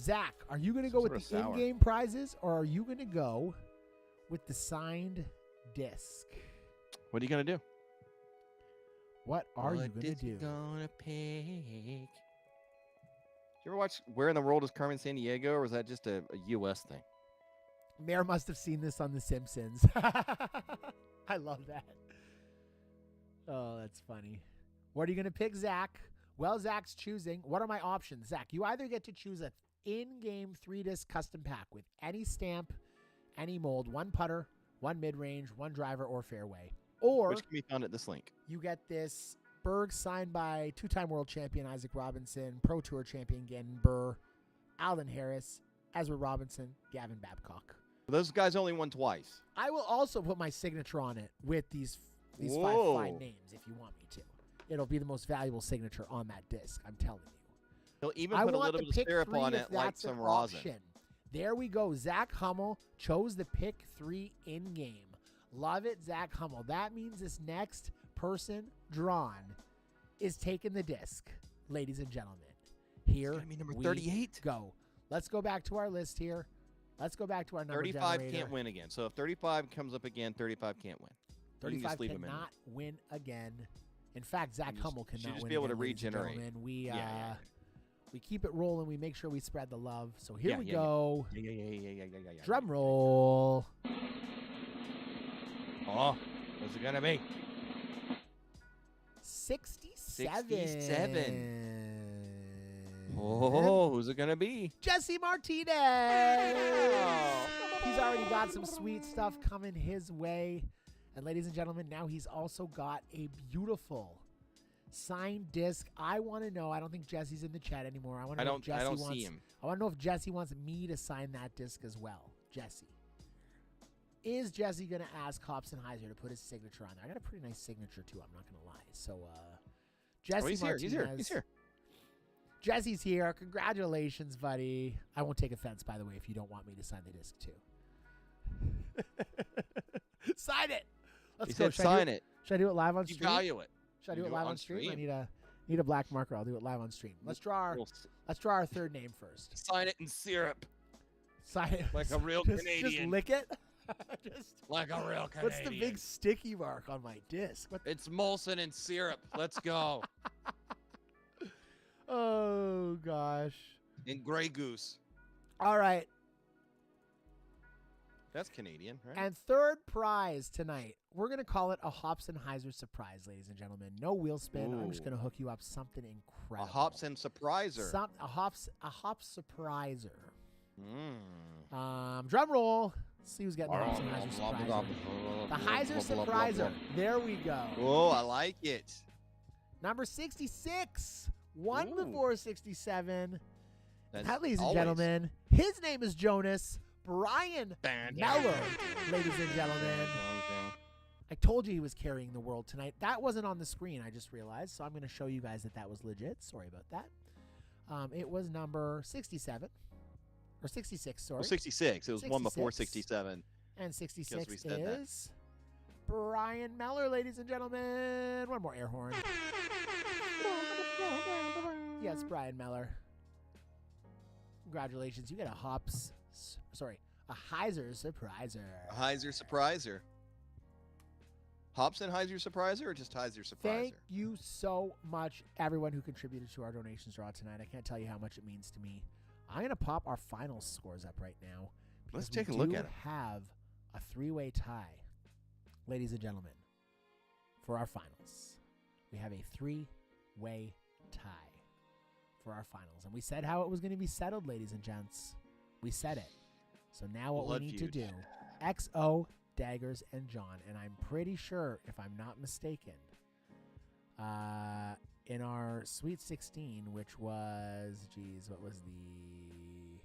Speaker 1: Zach, are you going to
Speaker 2: Some
Speaker 1: go with
Speaker 2: sort of
Speaker 1: the
Speaker 2: sour.
Speaker 1: in-game prizes, or are you going to go with the signed disc?
Speaker 2: What are you going to do?
Speaker 1: What are you going to
Speaker 2: is he
Speaker 1: do?
Speaker 2: gonna pick? Did you ever watch Where in the World is Carmen Sandiego, or was that just a U.S. thing?
Speaker 1: Mayor must have seen this on The Simpsons. I love that. Oh, that's funny. What are you going to pick, Zach? Well, Zach's choosing. What are my options? Zach, you either get to choose an in-game 3-disc custom pack with any stamp, any mold, one putter, one mid-range, one driver, or fairway. Or
Speaker 2: Which can be found at this link.
Speaker 1: you get this Berg signed by two-time world champion Isaac Robinson, Pro Tour champion Gannon Burr, Alden Harris, Ezra Robinson, Gavin Babcock.
Speaker 2: Those guys only won twice.
Speaker 1: I will also put my signature on it with these five
Speaker 2: Whoa.
Speaker 1: fine names if you want me to. It'll be the most valuable signature on that disc, I'm telling you.
Speaker 2: He'll even
Speaker 1: I
Speaker 2: put a
Speaker 1: want
Speaker 2: little
Speaker 1: the
Speaker 2: bit of
Speaker 1: pick
Speaker 2: syrup
Speaker 1: 3
Speaker 2: on
Speaker 1: if
Speaker 2: it, like
Speaker 1: that's
Speaker 2: some
Speaker 1: an
Speaker 2: rosin.
Speaker 1: option. There we go. Zach Hummel chose the pick 3 in-game. Love it, Zach Hummel. That means this next person drawn is taking the disc, ladies and gentlemen. Here
Speaker 2: gonna be number
Speaker 1: we
Speaker 2: 38.
Speaker 1: go. Let's go back to our list here. Let's go back to our number
Speaker 2: 35
Speaker 1: generator.
Speaker 2: can't win again. So if 35 comes up again, 35 can't win. You can
Speaker 1: 35
Speaker 2: just leave him in
Speaker 1: cannot win again. In fact, Zach
Speaker 2: You just-
Speaker 1: Hummel
Speaker 2: should
Speaker 1: cannot
Speaker 2: just
Speaker 1: win
Speaker 2: be able to
Speaker 1: again, ladies and
Speaker 2: regenerate.
Speaker 1: gentlemen. We
Speaker 2: Yeah.
Speaker 1: we keep it rolling. We make sure we spread the love. So here
Speaker 2: Yeah,
Speaker 1: we
Speaker 2: yeah,
Speaker 1: go.
Speaker 2: Yeah.
Speaker 1: Drum roll.
Speaker 2: Oh, what's it gonna be?
Speaker 1: 67.
Speaker 2: 67. Oh, who's it gonna be?
Speaker 1: Jesse Martinez. He's already got some sweet stuff coming his way. And ladies and gentlemen, now he's also got a beautiful signed disc. I want to know. I don't think Jesse's in the chat anymore. I want to know if Jesse
Speaker 2: I don't
Speaker 1: wants.
Speaker 2: see him.
Speaker 1: I want to know if Jesse wants me to sign that disc as well. Jesse. Is Jesse going to ask Hobson-Heiser to put his signature on there? I got a pretty nice signature, too. I'm not going to lie. So, Jesse
Speaker 2: Oh, he's here. He's here.
Speaker 1: Martinez.
Speaker 2: He's here.
Speaker 1: Jesse's here. Congratulations, buddy. I won't take offense, by the way, if you don't want me to sign the disc, too. Sign it. Let's
Speaker 2: He
Speaker 1: go.
Speaker 2: said
Speaker 1: Should
Speaker 2: sign it.
Speaker 1: Should I do it live on
Speaker 2: You
Speaker 1: stream?
Speaker 2: value it.
Speaker 1: Should I
Speaker 2: You
Speaker 1: do it
Speaker 2: do it
Speaker 1: live
Speaker 2: on
Speaker 1: on stream? I
Speaker 2: stream.
Speaker 1: need a black marker. I'll do it live on stream. Let's draw our third name first.
Speaker 2: Sign it in syrup.
Speaker 1: Sign it
Speaker 2: Like a real
Speaker 1: Just
Speaker 2: Canadian.
Speaker 1: lick it. Just,
Speaker 2: Like a real Canadian.
Speaker 1: what's the big sticky mark on my disc? What
Speaker 2: It's Molson and syrup. Let's go.
Speaker 1: Oh gosh.
Speaker 2: And Grey Goose.
Speaker 1: All right.
Speaker 2: That's Canadian, right?
Speaker 1: And third prize tonight, we're going to call it a Hobson-Heiser surprise, ladies and gentlemen. No wheel spin. I'm just
Speaker 2: Ooh.
Speaker 1: going to hook you up something
Speaker 2: A
Speaker 1: incredible.
Speaker 2: Hobson surpriser.
Speaker 1: A Hops surpriser.
Speaker 2: Mm.
Speaker 1: Drum roll. Let's see who's getting the Hobson-Heiser surpriser. The Heiser surpriser. There we go.
Speaker 2: Oh, I like it.
Speaker 1: Number 66. One
Speaker 2: Ooh.
Speaker 1: before 67.
Speaker 2: That's
Speaker 1: That, ladies and
Speaker 2: always-
Speaker 1: gentlemen, his name is Jonas Brian Meller, ladies and gentlemen. I told you he was carrying the world tonight. That wasn't on the screen, I just realized, so I'm going to show you guys that was legit. Sorry about that. It was number 67. Or 66, sorry.
Speaker 2: Well, 66. It was one before
Speaker 1: 66.
Speaker 2: 67.
Speaker 1: And
Speaker 2: Guess
Speaker 1: 66
Speaker 2: we said that.
Speaker 1: is Brian Meller, ladies and gentlemen. One more air horn. Yes, Brian Meller. Congratulations. You get a Heiser surpriser.
Speaker 2: A Heiser surpriser. Hobson Heiser surpriser or just Heiser surpriser?
Speaker 1: Thank you so much, everyone who contributed to our donations draw tonight. I can't tell you how much it means to me. I'm going to pop our final scores up right now.
Speaker 2: Let's
Speaker 1: because
Speaker 2: take a look
Speaker 1: we
Speaker 2: at
Speaker 1: do
Speaker 2: 'em.
Speaker 1: have a three-way tie, ladies and gentlemen, for our finals. We have a three-way tie for our finals. And we said how it was going to be settled, ladies and gents. We said it. So now what
Speaker 2: Blood
Speaker 1: we need
Speaker 2: feud.
Speaker 1: to do, XO, Daggers, and John, and I'm pretty sure, if I'm not mistaken, in our Sweet 16, which was, geez, what was the...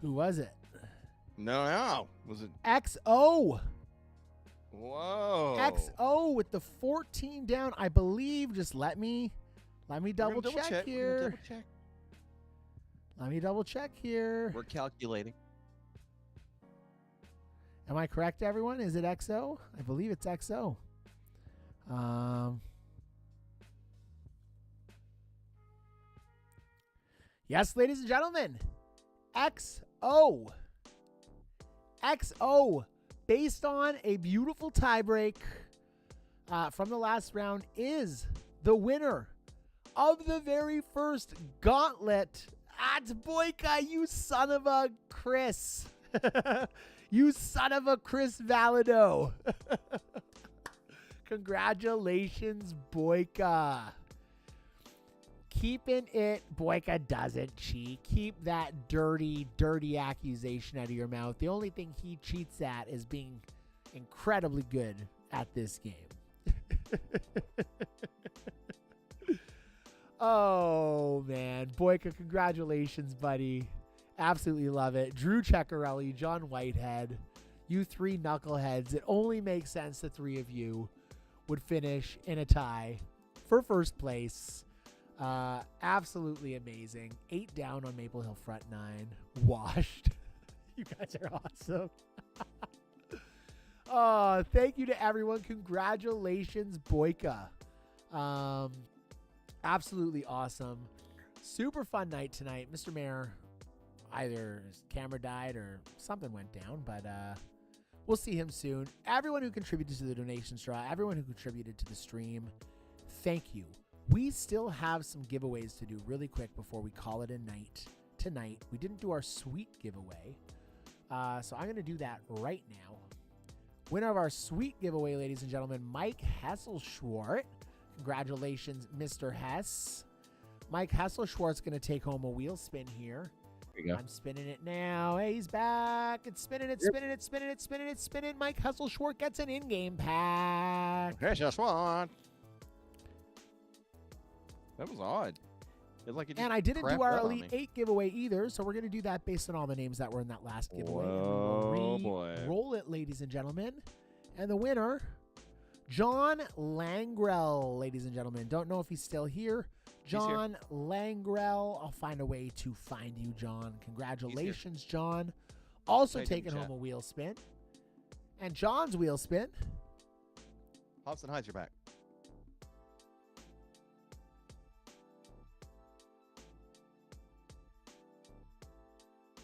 Speaker 1: Who was it?
Speaker 2: No. Was it?
Speaker 1: XO.
Speaker 2: Whoa.
Speaker 1: XO with the 14 down, I believe. Just let me double check here. Let me double check here.
Speaker 2: We're calculating.
Speaker 1: Am I correct, everyone? Is it XO? I believe it's XO. Yes, ladies and gentlemen. XO. XO, based on a beautiful tiebreak from the last round, is the winner of the very first gauntlet. That's Boyka, you son of a Chris. You son of a Chris Valido. Congratulations, Boyka. Keeping it, Boyka doesn't cheat. Keep that dirty, dirty accusation out of your mouth. The only thing he cheats at is being incredibly good at this game. Oh, man. Boyka, congratulations, buddy. Absolutely love it. Drew Ceccarelli, John Whitehead, you three knuckleheads. It only makes sense the three of you would finish in a tie for first place. Absolutely amazing. 8 down on Maple Hill Front 9. Washed. You guys are awesome. Oh, thank you to everyone. Congratulations, Boyka. Absolutely awesome. Super fun night tonight. Mr. Mayor, either his camera died or something went down, but we'll see him soon. Everyone who contributed to the donation straw, everyone who contributed to the stream, thank you. We still have some giveaways to do really quick before we call it a night tonight. We didn't do our sweet giveaway, so I'm going to do that right now. Winner of our sweet giveaway, ladies and gentlemen, Mike Hesselschwart. Congratulations, Mr. Hess. Mike Hesselschwart's going to take home a wheel spin here.
Speaker 2: There you go.
Speaker 1: I'm spinning it now. Hey, he's back. It's spinning it, spinning it, spinning it, spinning it, spinning. Mike Hesselschwart gets an in-game pack.
Speaker 2: Hesselschwart. That was odd. It's like it
Speaker 1: And
Speaker 2: just
Speaker 1: I didn't do
Speaker 2: crapped
Speaker 1: our
Speaker 2: out on
Speaker 1: Elite
Speaker 2: me.
Speaker 1: 8 giveaway either, so we're going to do that based on all the names that were in that last giveaway.
Speaker 2: Whoa, boy.
Speaker 1: Roll it, ladies and gentlemen. And the winner, John Langrell, ladies and gentlemen. Don't know if he's still here. John Langrell. I'll find a way to find you, John. Congratulations, John. Also
Speaker 2: Typed in
Speaker 1: taking
Speaker 2: chat.
Speaker 1: home a wheel spin. And John's wheel spin.
Speaker 2: Hobson hides your back.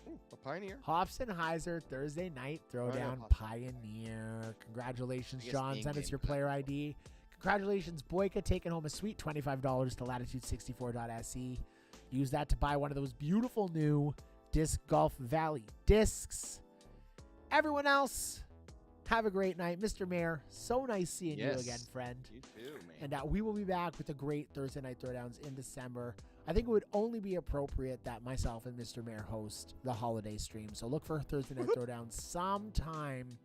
Speaker 2: Ooh, a Pioneer.
Speaker 1: Hofstenheiser Thursday night throwdown
Speaker 2: Hofsten.
Speaker 1: Pioneer. Congratulations,
Speaker 2: I guess
Speaker 1: John. Send us
Speaker 2: in-game
Speaker 1: your
Speaker 2: for that.
Speaker 1: player ID. Congratulations, Boyka, taking home a sweet $25 to latitude64.se. Use that to buy one of those beautiful new Disc Golf Valley discs. Everyone else, have a great night. Mr. Mayor, so nice seeing you again, friend.
Speaker 2: You too, man.
Speaker 1: And we will be back with a great Thursday night throwdowns in December. I think it would only be appropriate that myself and Mr. Mayor host the holiday stream. So look for Thursday night throwdowns sometime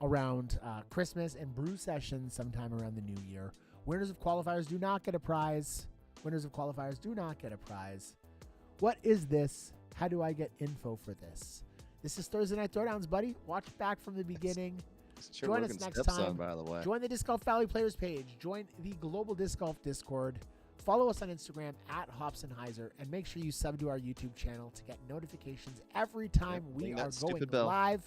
Speaker 1: around Christmas and brew sessions sometime around the new year. Winners of qualifiers do not get a prize. Winners of qualifiers do not get a prize. What is this? How do I get info for this? This is Thursday night throwdowns, buddy. Watch back from the beginning.
Speaker 2: Sure
Speaker 1: Join us
Speaker 2: looking
Speaker 1: next
Speaker 2: stepson,
Speaker 1: time.
Speaker 2: by the way.
Speaker 1: Join the Disc Golf Valley Players page. Join the Global Disc Golf Discord. Follow us on Instagram at Hobsonheiser, and make sure you sub to our YouTube channel to get notifications every time we
Speaker 2: ring
Speaker 1: are
Speaker 2: that
Speaker 1: going
Speaker 2: stupid bell.
Speaker 1: live.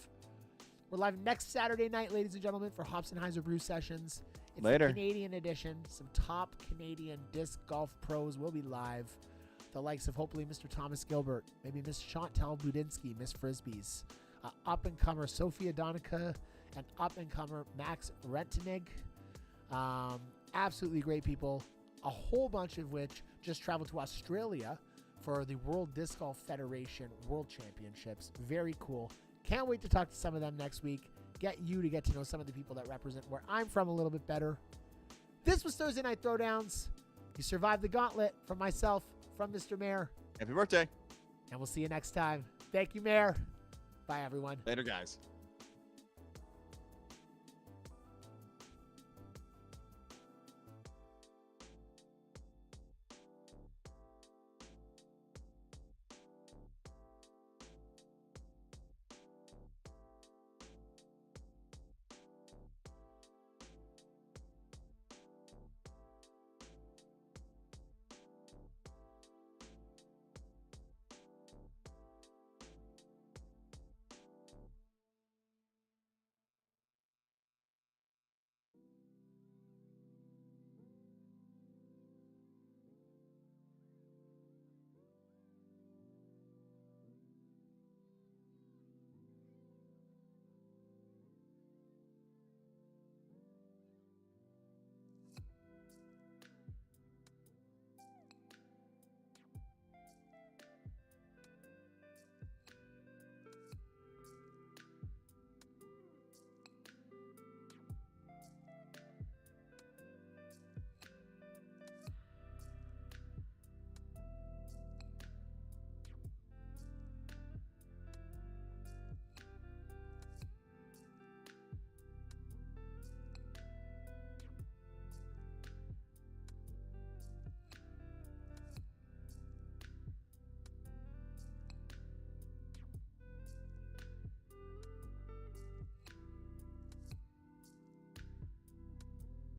Speaker 1: We're live next Saturday night, ladies and gentlemen, for Hobsonheiser Brew Sessions. It's
Speaker 2: Later.
Speaker 1: the Canadian edition. Some top Canadian disc golf pros will be live. The likes of hopefully Mr. Thomas Gilbert, maybe Miss Chantal Budinsky, Miss Frisbees, up-and-comer Sophia Donica, and up-and-comer Max Rentenig. Absolutely great people, a whole bunch of which just traveled to Australia for the World Disc Golf Federation World Championships. Very cool. Can't wait to talk to some of them next week. Get you to get to know some of the people that represent where I'm from a little bit better. This was Thursday Night Throwdowns. You survived the gauntlet from myself, from Mr. Mayor,
Speaker 2: Happy birthday.
Speaker 1: and we'll see you next time. Thank you, Mayor. Bye, everyone.
Speaker 2: Later, guys.